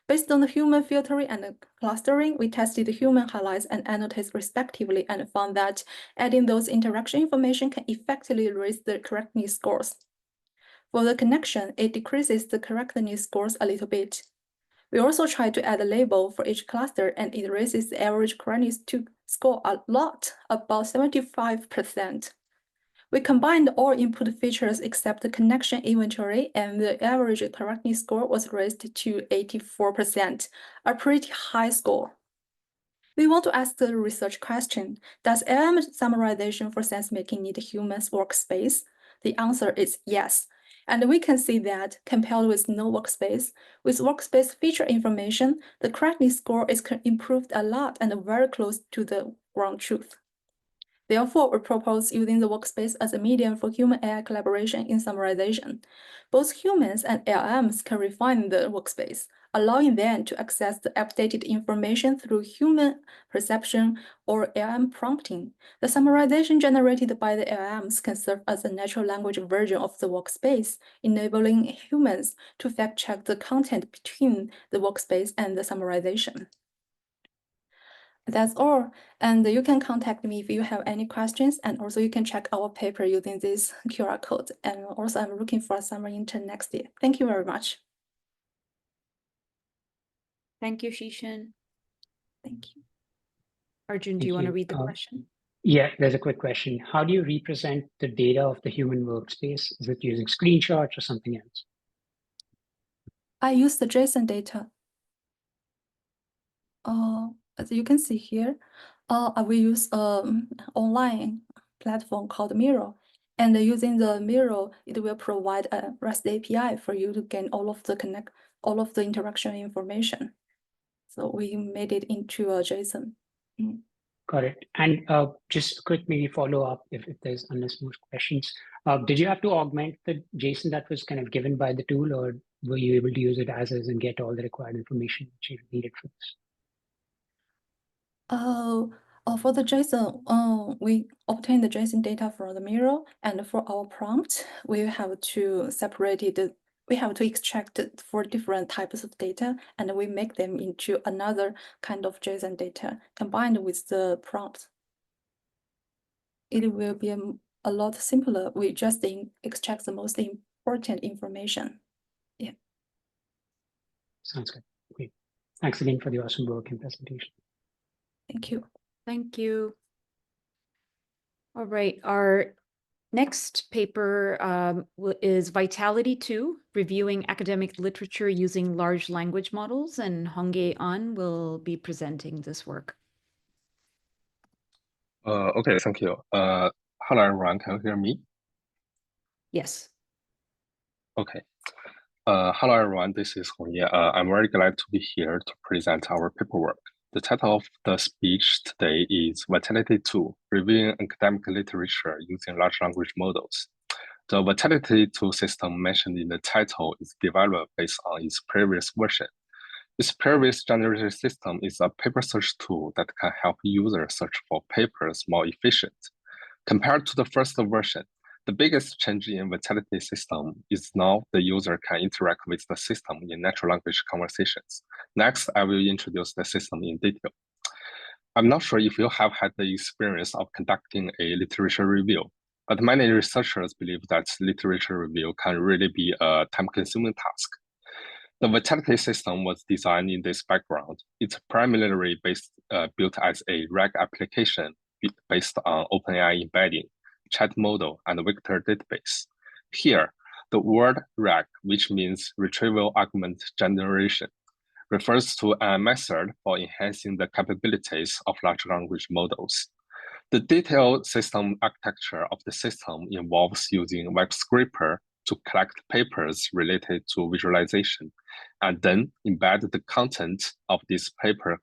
Based on the human filtering and clustering, we tested the human highlights and annotates respectively and found that adding those interaction information can effectively raise the correctness scores. For the connection, it decreases the correctness scores a little bit. We also try to add a label for each cluster, and it raises the average correctness to score a lot, about 75%. We combined all input features except the connection inventory, and the average correctness score was raised to 84%, a pretty high score. We want to ask the research question, does LM summarization for sense-making need humans workspace? The answer is yes. And we can see that, compared with no workspace, with workspace feature information, the correctness score is improved a lot and very close to the ground truth. Therefore, we propose using the workspace as a medium for human-AI collaboration in summarization. Both humans and LMs can refine the workspace, allowing them to access the updated information through human perception or LM prompting. The summarization generated by the LMs can serve as a natural language version of the workspace, enabling humans to fact-check the content between the workspace and the summarization. That's all, and you can contact me if you have any questions, and also you can check our paper using this QR code. And also I'm looking for a summer intern next year. Thank you very much. Thank you, Shishin. Thank you. Arjun, do you want to read the question? Yeah, there's a quick question. How do you represent the data of the human workspace? Is it using screenshots or something else? I use the JSON data. As you can see here, I will use online platform called Miro. And using the Miro, it will provide a REST API for you to gain all of the interaction information. So we made it into a JSON. Got it. And just a quick maybe follow up if there's unless more questions. Did you have to augment the JSON that was kind of given by the tool, or were you able to use it as is and get all the required information that you needed for this? For the JSON, we obtain the JSON data from the Miro, and for our prompt, we have to separate it. We have to extract it for different types of data, and we make them into another kind of JSON data combined with the prompt. It will be a lot simpler. We just extract the most important information. Yeah. Sounds good. Great. Thanks again for the awesome work and presentation. Thank you. Thank you. All right, our next paper is Vitality 2, Reviewing Academic Literature Using Large Language Models, and Hongye An will be presenting this work. Okay, thank you. Hello everyone, can you hear me? Yes. Okay. Hello everyone, this is Hongye. I'm very glad to be here to present our paperwork. The title of the speech today is Vitality 2, Reviewing Academic Literature Using Large Language Models. The Vitality 2 system mentioned in the title is developed based on its previous version. Its previous generation system is a paper search tool that can help users search for papers more efficient. Compared to the first version, the biggest change in Vitality system is now the user can interact with the system in natural language conversations. Next, I will introduce the system in detail. I'm not sure if you have had the experience of conducting a literature review, but many researchers believe that literature review can really be a time-consuming task. The Vitality system was designed in this background. It's primarily built as a RAG application based on OpenAI embedding, chat model, and vector database. Here, the word RAG, which means retrieval augment generation, refers to a method for enhancing the capabilities of large language models. The detailed system architecture of the system involves using web scraper to collect papers related to visualization, and then embed the content of this paper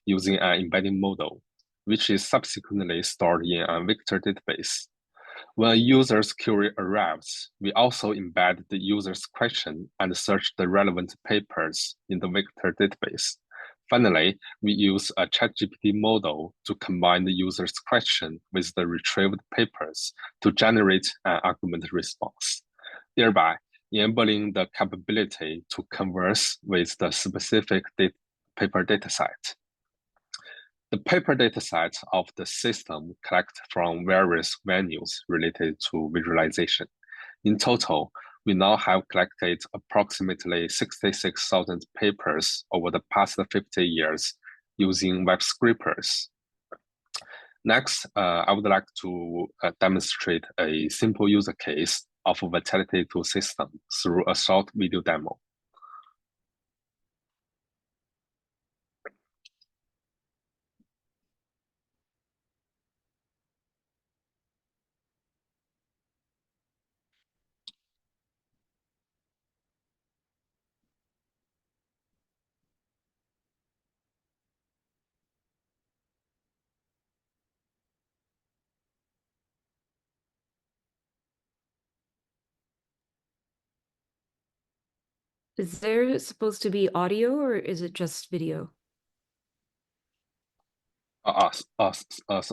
using an embedding model, which is subsequently stored in a vector database. When a user's query arrives, we also embed the user's question and search the relevant papers in the vector database. Finally, we use a ChatGPT model to combine the user's question with the retrieved papers to generate an argument response, thereby enabling the capability to converse with the specific paper dataset. The paper dataset of the system collect from various venues related to visualization. In total, we now have collected approximately 66,000 papers over the past 50 years using web scrapers. Next, I would like to demonstrate a simple user case of a Vitality 2 system through a short video demo. Is there supposed to be audio or is it just video?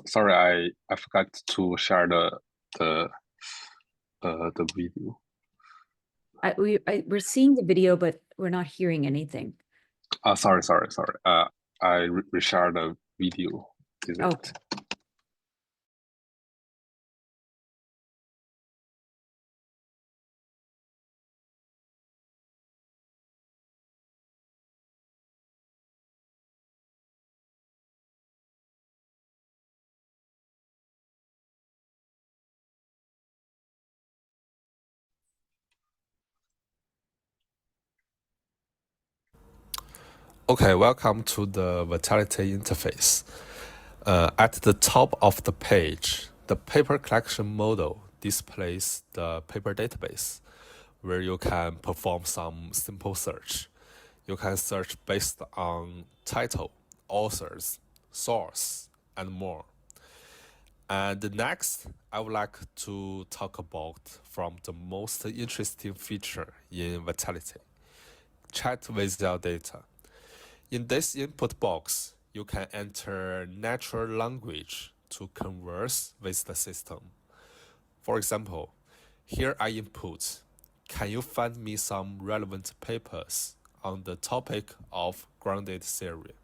Sorry, I forgot to share the video. We're seeing the video, but we're not hearing anything. Sorry. I reshared the video. Is it? Okay, welcome to the Vitality interface. At the top of the page, the paper collection model displays the paper database, where you can perform some simple search. You can search based on title, authors, source, and more. And next, I would like to talk about from the most interesting feature in Vitality, chat with your data. In this input box, you can enter natural language to converse with the system. For example, here I input, can you find me some relevant papers on the topic of grounded theory?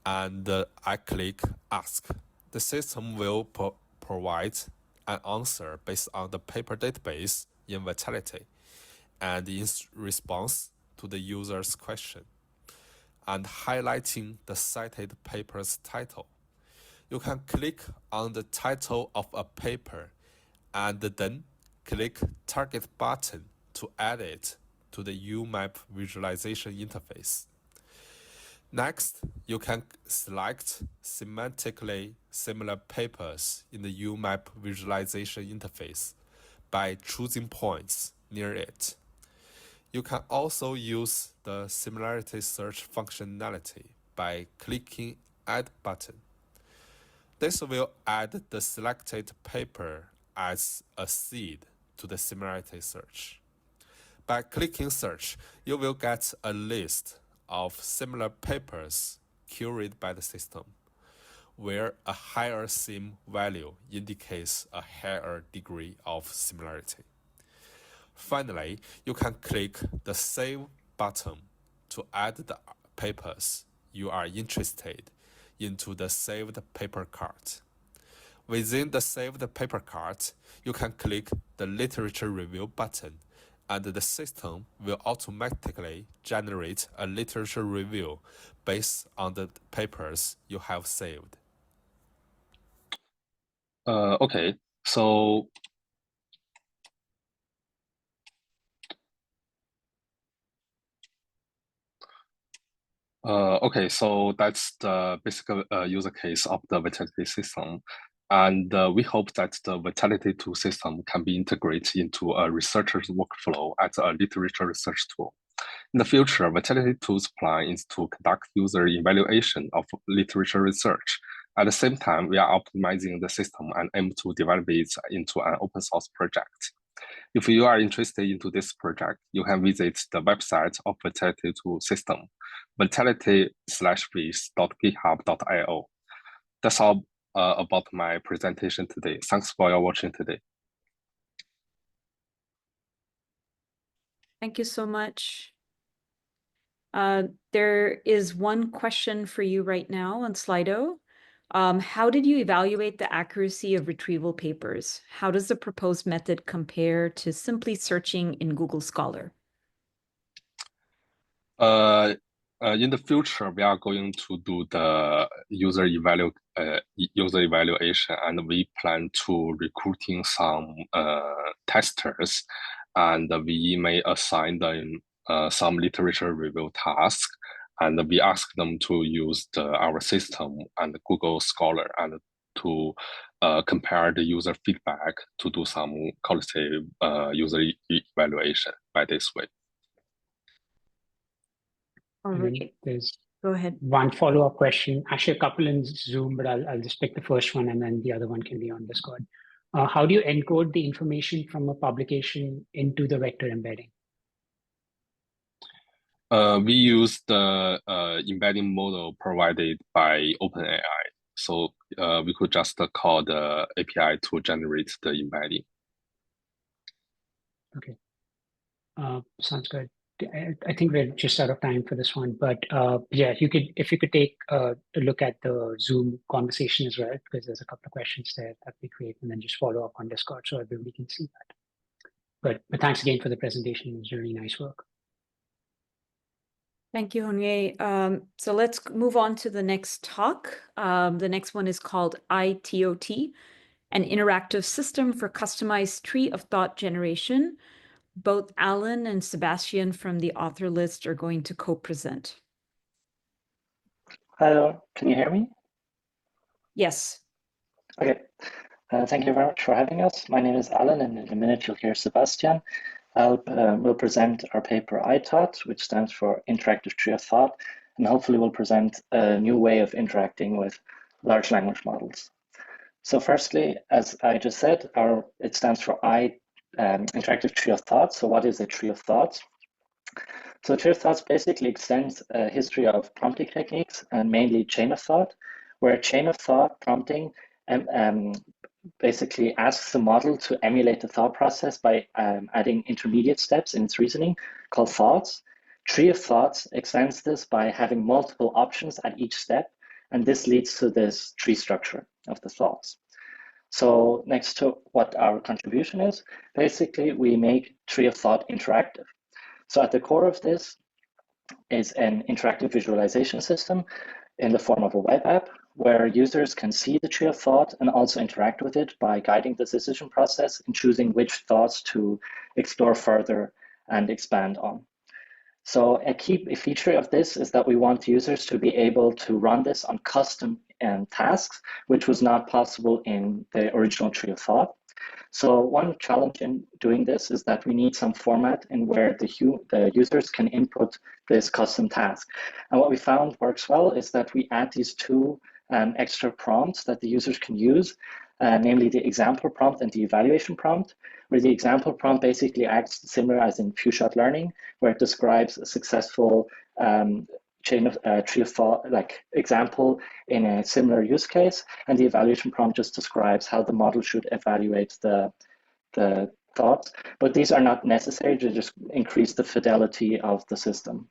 And I click ask. The system will provide an answer based on the paper database in Vitality and in response to the user's question, and highlighting the cited paper's title. You can click on the title of a paper and then click Target button to add it to the UMap visualization interface. Next, you can select semantically similar papers in the UMap visualization interface by choosing points near it. You can also use the similarity search functionality by clicking Add button. This will add the selected paper as a seed to the similarity search. By clicking Search, you will get a list of similar papers curated by the system, where a higher sim value indicates a higher degree of similarity. Finally, you can click the Save button to add the papers you are interested into the saved paper cart. Within the saved paper cart, you can click the Literature Review button, and the system will automatically generate a literature review based on the papers you have saved. Okay, so that's the basic user case of the Vitality system. And we hope that the Vitality 2 system can be integrated into a researcher's workflow as a literature research tool. In the future, Vitality 2's plan is to conduct user evaluation of literature research. At the same time, we are optimizing the system and aim to develop it into an open source project. If you are interested into this project, you can visit the website of Vitality 2 system, vitality/viz.github.io. That's all about my presentation today. Thanks for your watching today. Thank you so much. There is one question for you right now on Slido. How did you evaluate the accuracy of retrieval papers? How does the proposed method compare to simply searching in Google Scholar? In the future, we are going to do the user evaluation, and we plan to recruiting some testers, and we may assign them some literature review tasks, and we ask them to use our system and Google Scholar and to compare the user feedback to do some qualitative user evaluation by this way. All right. There's Go ahead. one follow-up question, actually a couple in Zoom, but I'll just pick the first one and then the other one can be on Discord. How do you encode the information from a publication into the vector embedding? We use the embedding model provided by OpenAI. So we could just call the API to generate the embedding. Okay, sounds good. I think we're just out of time for this one, but yeah, if you could take a look at the Zoom conversation as well, because there's a couple of questions there that we create, and then just follow up on Discord so everybody can see that. But thanks again for the presentation. It was really nice work. Thank you, Hongye. So let's move on to the next talk. The next one is called ITOT, an interactive system for customized tree of thought generation. Both Alan and Sebastian from the author list are going to co-present. Hello, can you hear me? Yes. Okay. Thank you very much for having us. My name is Alan, and in a minute you'll hear Sebastian. We'll present our paper ITOT, which stands for Interactive Tree of Thought, and hopefully we'll present a new way of interacting with large language models. So firstly, as I just said, it stands for Interactive Tree of Thought. So what is a tree of thoughts? So tree of thoughts basically extends a history of prompting techniques and mainly chain of thought, where chain of thought prompting basically asks the model to emulate the thought process by adding intermediate steps in its reasoning called thoughts. Tree of thoughts extends this by having multiple options at each step, and this leads to this tree structure of the thoughts. So next to what our contribution is, basically we make tree of thought interactive. So at the core of this is an interactive visualization system in the form of a web app where users can see the tree of thought and also interact with it by guiding the decision process and choosing which thoughts to explore further and expand on. So a key feature of this is that we want users to be able to run this on custom tasks, which was not possible in the original tree of thought. So one challenge in doing this is that we need some format in where the users can input this custom task. And what we found works well is that we add these two extra prompts that the users can use, namely the example prompt and the evaluation prompt, where the example prompt basically acts similar as in few-shot learning, where it describes a successful tree of thought, like example in a similar use case, and the evaluation prompt just describes how the model should evaluate the thoughts. But these are not necessary to just increase the fidelity of the system.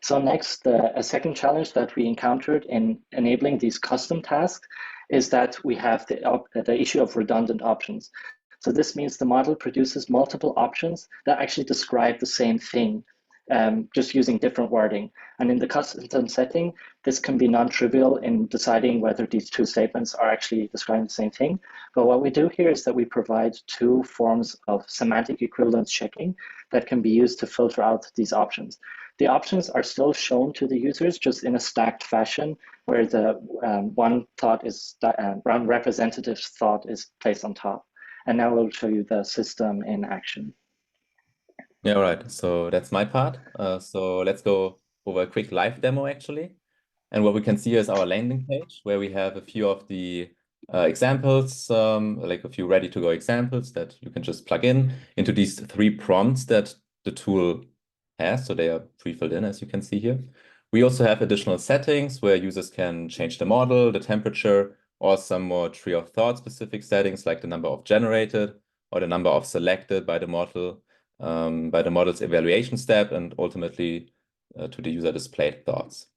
So next, a second challenge that we encountered in enabling these custom tasks is that we have the issue of redundant options. So this means the model produces multiple options that actually describe the same thing, just using different wording. And in the custom setting, this can be non-trivial in deciding whether these two statements are actually describing the same thing. But what we do here is that we provide two forms of semantic equivalence checking that can be used to filter out these options. The options are still shown to the users just in a stacked fashion, where the one representative thought is placed on top. And now we'll show you the system in action. Yeah, all right. So that's my part. So let's go over a quick live demo actually. And what we can see is our landing page where we have a few of the examples, like a few ready to go examples that you can just plug in into these three prompts that the tool has. So they are pre-filled in, as you can see here. We also have additional settings where users can change the model, the temperature, or some more tree of thought specific settings like the number of generated or the number of selected by the model, by the model's evaluation step, and ultimately to the user displayed thoughts.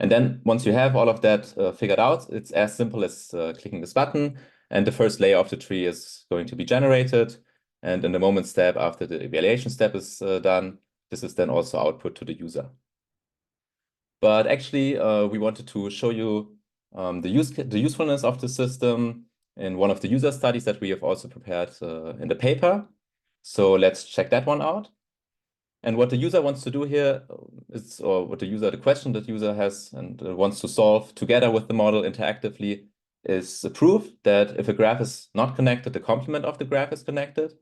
And then once you have all of that figured out, it's as simple as clicking this button, and the first layer of the tree is going to be generated. And in the moment step after the evaluation step is done, this is then also output to the user. But actually, we wanted to show you the usefulness of the system in one of the user studies that we have also prepared in the paper. So let's check that one out. And what the user wants to do here is, or what the question that user has and wants to solve together with the model interactively is prove that if a graph is not connected, the complement of the graph is connected.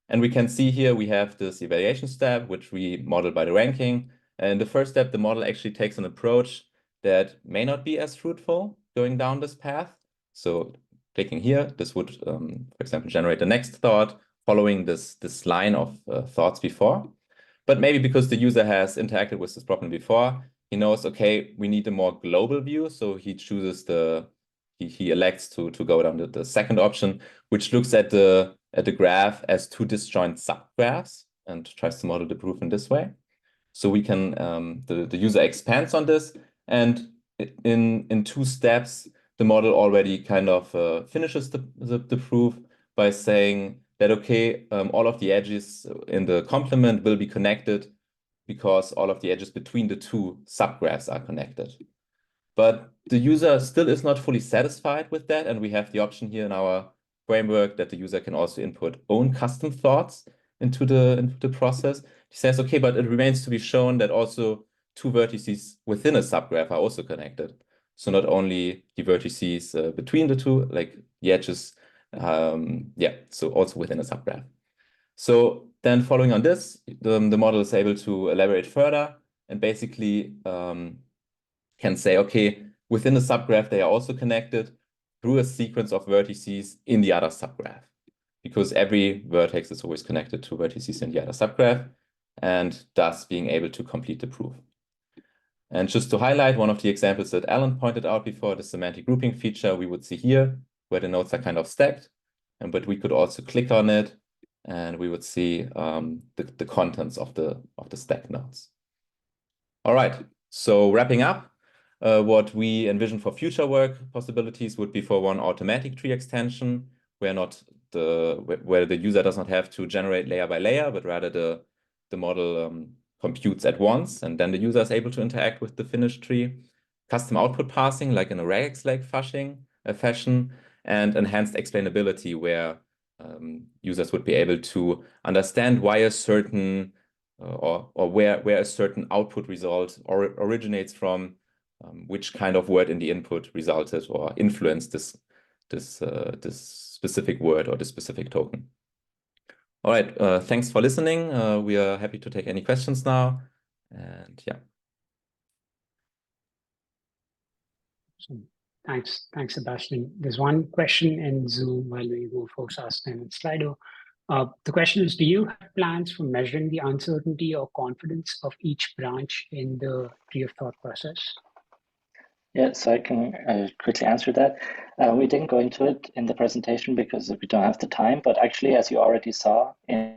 And we can see here we have this evaluation step, which we model by the ranking. And the first step, the model actually takes an approach that may not be as fruitful going down this path. So clicking here, this would, for example, generate the next thought following this line of thoughts before. But maybe because the user has interacted with this problem before, he knows, okay, we need a more global view. So he chooses he elects to go down to the second option, which looks at the graph as two disjoint subgraphs and tries to model the proof in this way. So we can, the user expands on this, and in two steps, the model already kind of finishes the proof by saying that, okay, all of the edges in the complement will be connected because all of the edges between the two subgraphs are connected. But the user still is not fully satisfied with that, and we have the option here in our framework that the user can also input own custom thoughts into the process. He says, okay, but it remains to be shown that also two vertices within a subgraph are also connected. So not only the vertices between the two, like the edges, so also within a subgraph. So then following on this, the model is able to elaborate further and basically can say, okay, within the subgraph, they are also connected through a sequence of vertices in the other subgraph, because every vertex is always connected to vertices in the other subgraph, and thus being able to complete the proof. And just to highlight one of the examples that Alan pointed out before, the semantic grouping feature we would see here, where the nodes are kind of stacked, but we could also click on it, and we would see the contents of the stacked nodes. All right, so wrapping up, what we envision for future work possibilities would be for one automatic tree extension, where the user does not have to generate layer by layer, but rather the model computes at once, and then the user is able to interact with the finished tree. Custom output parsing, like in a regex-like fashion, and enhanced explainability, where users would be able to understand why a certain or where a certain output result originates from, which kind of word in the input resulted or influenced this specific word or this specific token. All right, thanks for listening. We are happy to take any questions now, and yeah. So thanks, Sebastian. There's one question in Zoom while we go folks ask them in Slido. The question is, do you have plans for measuring the uncertainty or confidence of each branch in the tree of thought process? Yeah, so I can quickly answer that. We didn't go into it in the presentation because we don't have the time, but actually, as you already saw, and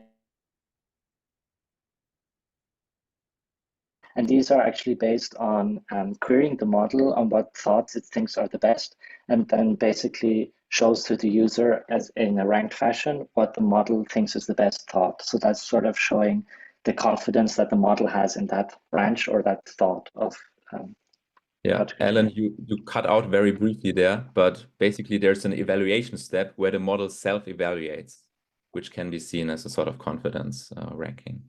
these are actually based on querying the model on what thoughts it thinks are the best, and then basically shows to the user as in a ranked fashion what the model thinks is the best thought. So that's sort of showing the confidence that the model has in that branch or that thought of yeah, Alan, you cut out very briefly there, but basically there's an evaluation step where the model self-evaluates, which can be seen as a sort of confidence ranking.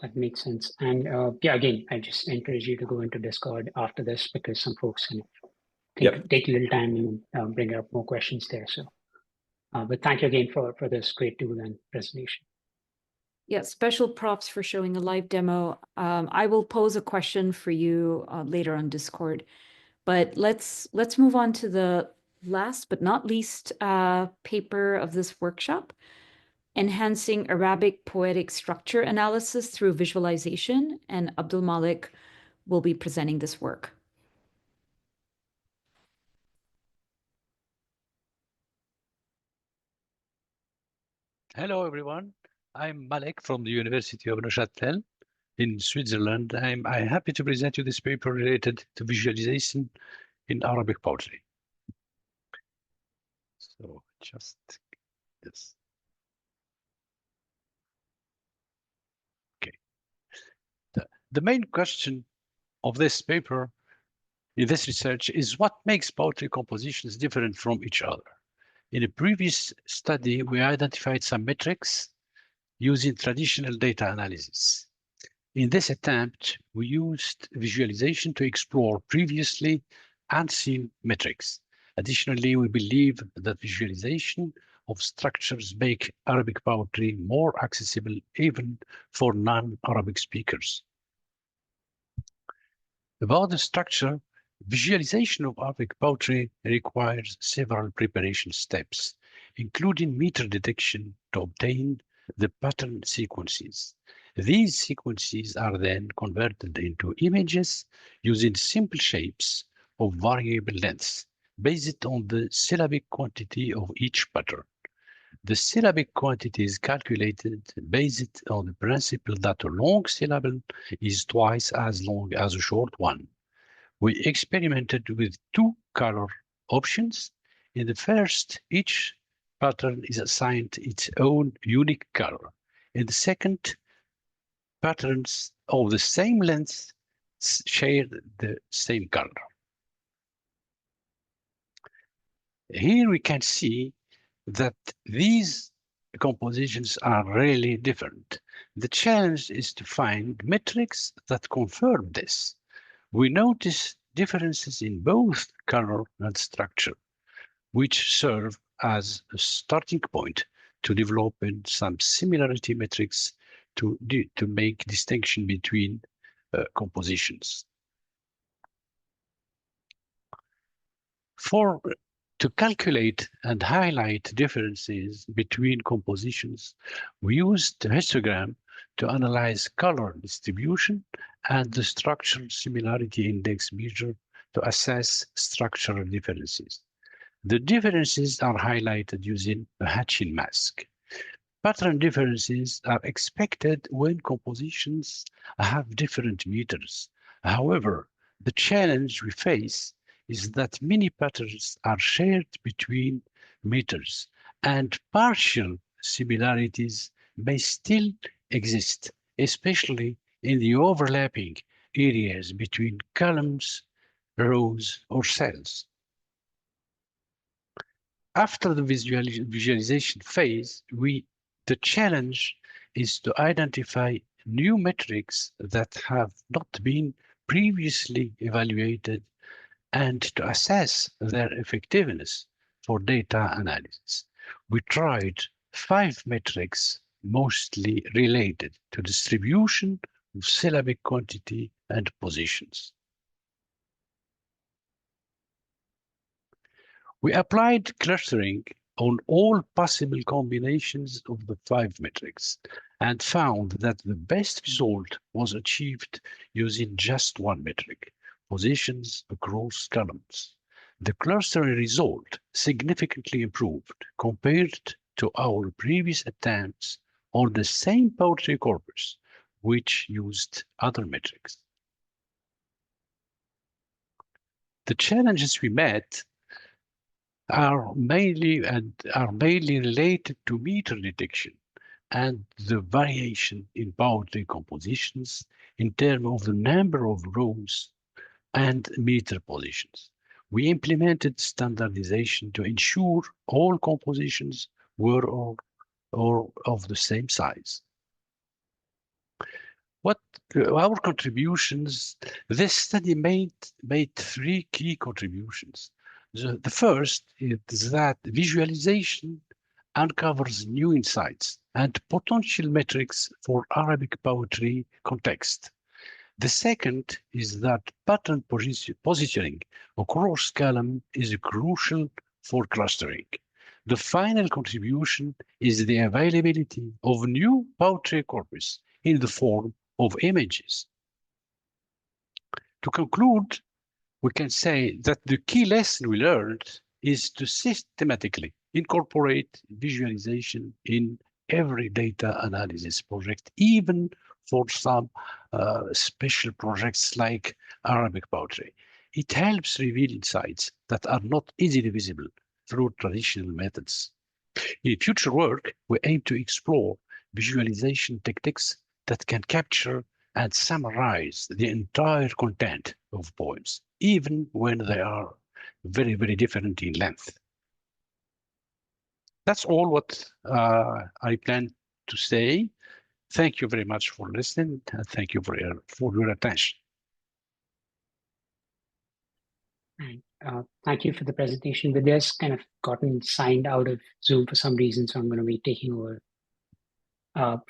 That makes sense. And yeah, again, I just encourage you to go into Discord after this, because some folks can take a little time and bring up more questions there. So, but thank you again for this great tool and presentation. Yeah, special props for showing a live demo. I will pose a question for you later on Discord, but let's move on to the last but not least paper of this workshop, Enhancing Arabic Poetic Structure Analysis Through Visualization, and Abdul Malik will be presenting this work. Hello, everyone. I'm Malik from the University of Neuchâtel in Switzerland. I'm happy to present you this paper related to visualization in Arabic poetry. So just this. Okay. The main question of this paper in this research is what makes poetry compositions different from each other. In a previous study, we identified some metrics using traditional data analysis. In this attempt, we used visualization to explore previously unseen metrics. Additionally, we believe that visualization of structures make Arabic poetry more accessible even for non-Arabic speakers. About the structure, visualization of Arabic poetry requires several preparation steps, including meter detection to obtain the pattern sequences. These sequences are then converted into images using simple shapes of variable lengths based on the syllabic quantity of each pattern. The syllabic quantity is calculated based on the principle that a long syllable is twice as long as a short one. We experimented with two color options. In the first, each pattern is assigned its own unique color. In the second, patterns of the same length share the same color. Here we can see that these compositions are really different. The challenge is to find metrics that confirm this. We notice differences in both color and structure, which serve as a starting point to develop some similarity metrics to make distinction between compositions. To calculate and highlight differences between compositions, we used the histogram to analyze color distribution and the structural similarity index measure to assess structural differences. The differences are highlighted using a hatching mask. Pattern differences are expected when compositions have different meters. However, the challenge we face is that many patterns are shared between meters, and partial similarities may still exist, especially in the overlapping areas between columns, rows, or cells. After the visualization phase, the challenge is to identify new metrics that have not been previously evaluated and to assess their effectiveness for data analysis. We tried 5 metrics mostly related to distribution of syllabic quantity and positions. We applied clustering on all possible combinations of the 5 metrics and found that the best result was achieved using just one metric, positions across columns. The clustering result significantly improved compared to our previous attempts on the same poetry corpus, which used other metrics. The challenges we met are mainly related to meter detection and the variation in poetry compositions in terms of the number of rows and meter positions. We implemented standardization to ensure all compositions were or of the same size. What our contributions, this study made 3 key contributions. The first is that visualization uncovers new insights and potential metrics for Arabic poetry context. The second is that pattern positioning across column is crucial for clustering. The final contribution is the availability of new poetry corpus in the form of images. To conclude, we can say that the key lesson we learned is to systematically incorporate visualization in every data analysis project, even for some special projects like Arabic poetry. It helps reveal insights that are not easily visible through traditional methods. In future work, we aim to explore visualization techniques that can capture and summarize the entire content of poems, even when they are very, very different in length. That's all what I plan to say. Thank you very much for listening, and thank you for your attention. Thank you for the presentation. Vidya's kind of gotten signed out of Zoom for some reason, so I'm going to be taking over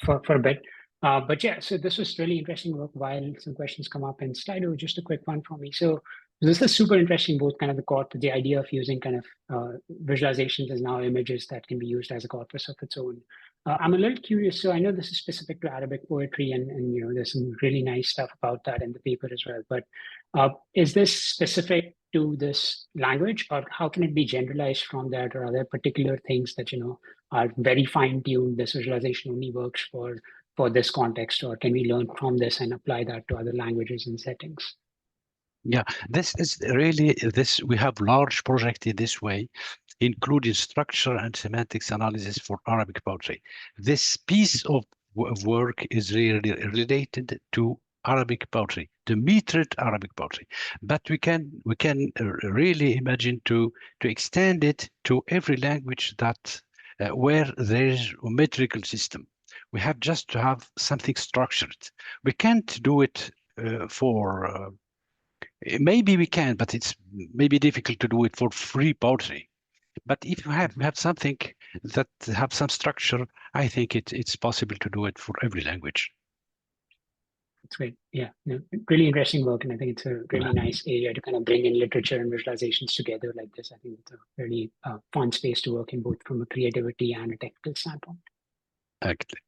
for a bit. But yeah, so this was really interesting work while some questions come up. And Slido, just a quick one for me. So this is super interesting, both kind of the idea of using kind of visualizations as now images that can be used as a corpus of its own. I'm a little curious. So I know this is specific to Arabic poetry, and you know, there's some really nice stuff about that in the paper as well. But is this specific to this language, or how can it be generalized from that? Or are there particular things that, you know, are very fine-tuned, this visualization only works for this context, or can we learn from this and apply that to other languages and settings? Yeah, this is really this. We have large project in this way, including structure and semantics analysis for Arabic poetry. This piece of work is really related to Arabic poetry, the metered Arabic poetry, but we can really imagine to extend it to every language that where there is a metrical system. We have just to have something structured. We can't do it maybe we can, but it's maybe difficult to do it for free poetry. But if you have something that have some structure, I think it's possible to do it for every language. That's great. Yeah, no, really interesting work. And I think it's a really nice area to kind of bring in literature and visualizations together like this. I think it's a really fun space to work in, both from a creativity and a technical standpoint. Exactly.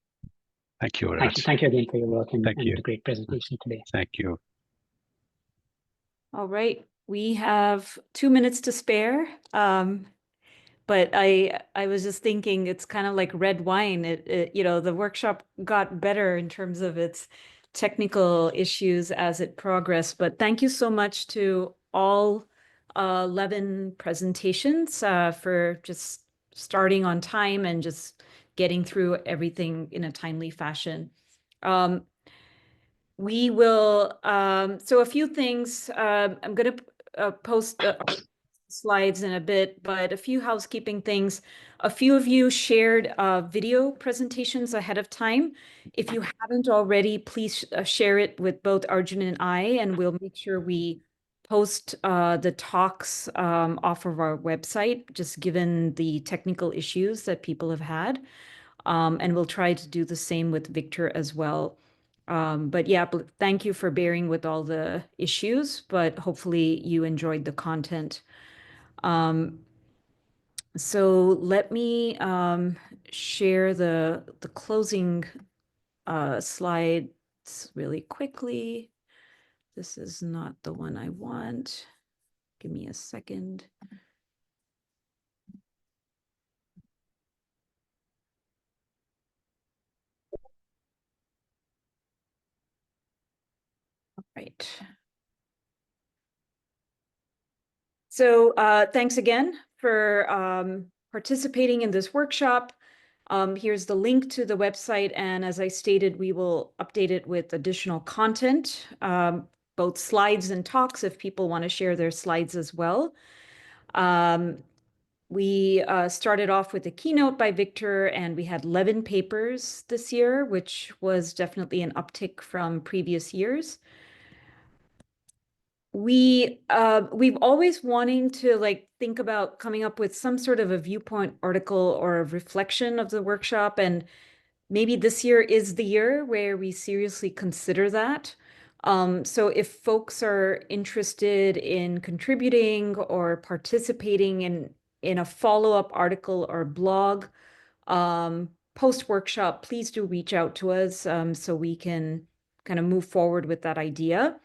Thank you very much. Thank you again for your work and you. the great presentation today. Thank you. All right, we have 2 minutes to spare. But I was just thinking it's kind of like red wine. You know, the workshop got better in terms of its technical issues as it progressed. But thank you so much to all 11 presentations for just starting on time and just getting through everything in a timely fashion. We will, so a few things, I'm going to post slides in a bit, but a few housekeeping things. A few of you shared video presentations ahead of time. If you haven't already, please share it with both Arjun and I, and we'll make sure we post the talks off of our website, just given the technical issues that people have had. And we'll try to do the same with Victor as well. But yeah, thank you for bearing with all the issues, but hopefully you enjoyed the content. So let me share the closing slides really quickly. This is not the one I want. Give me a second. All right. So thanks again for participating in this workshop. Here's the link to the website. And as I stated, we will update it with additional content, both slides and talks if people want to share their slides as well. We started off with a keynote by Victor, and we had 11 papers this year, which was definitely an uptick from previous years. We've always wanting to think about coming up with some sort of a viewpoint article or a reflection of the workshop, and maybe this year is the year where we seriously consider that. So if folks are interested in contributing or participating in a follow-up article or blog post-workshop, please do reach out to us so we can kind of move forward with that idea.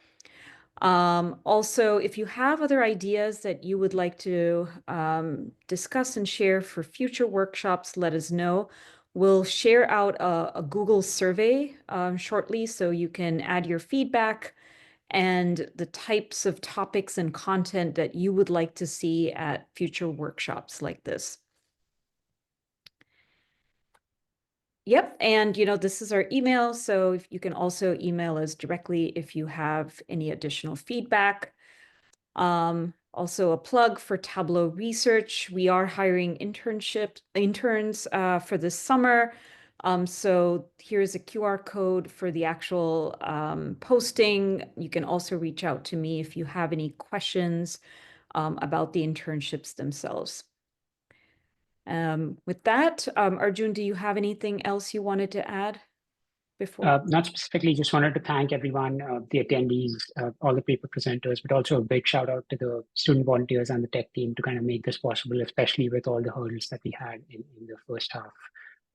Also, if you have other ideas that you would like to discuss and share for future workshops, let us know. We'll share out a Google survey shortly, so you can add your feedback and the types of topics and content that you would like to see at future workshops like this. Yep, and this is our email, so if you can also email us directly if you have any additional feedback. Also a plug for Tableau Research. We are hiring interns for this summer. So here's a QR code for the actual posting. You can also reach out to me if you have any questions about the internships themselves. With that, Arjun, do you have anything else you wanted to add before? Not specifically, just wanted to thank everyone, the attendees, all the paper presenters, but also a big shout out to the student volunteers and the tech team to kind of make this possible, especially with all the hurdles that we had in the first half.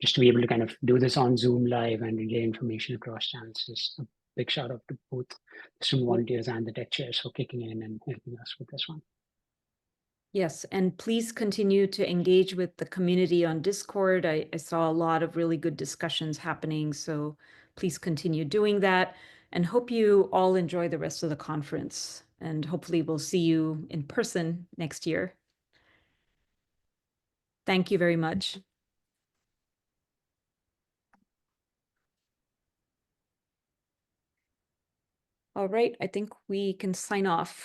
Just to be able to kind of do this on Zoom live and relay information across channels. Just a big shout out to both the student volunteers and the tech chairs for kicking in and helping us with this one. Yes, and please continue to engage with the community on Discord. I saw a lot of really good discussions happening, so please continue doing that, and hope you all enjoy the rest of the conference, and hopefully we'll see you in person next year. Thank you very much. All right, I think we can sign off.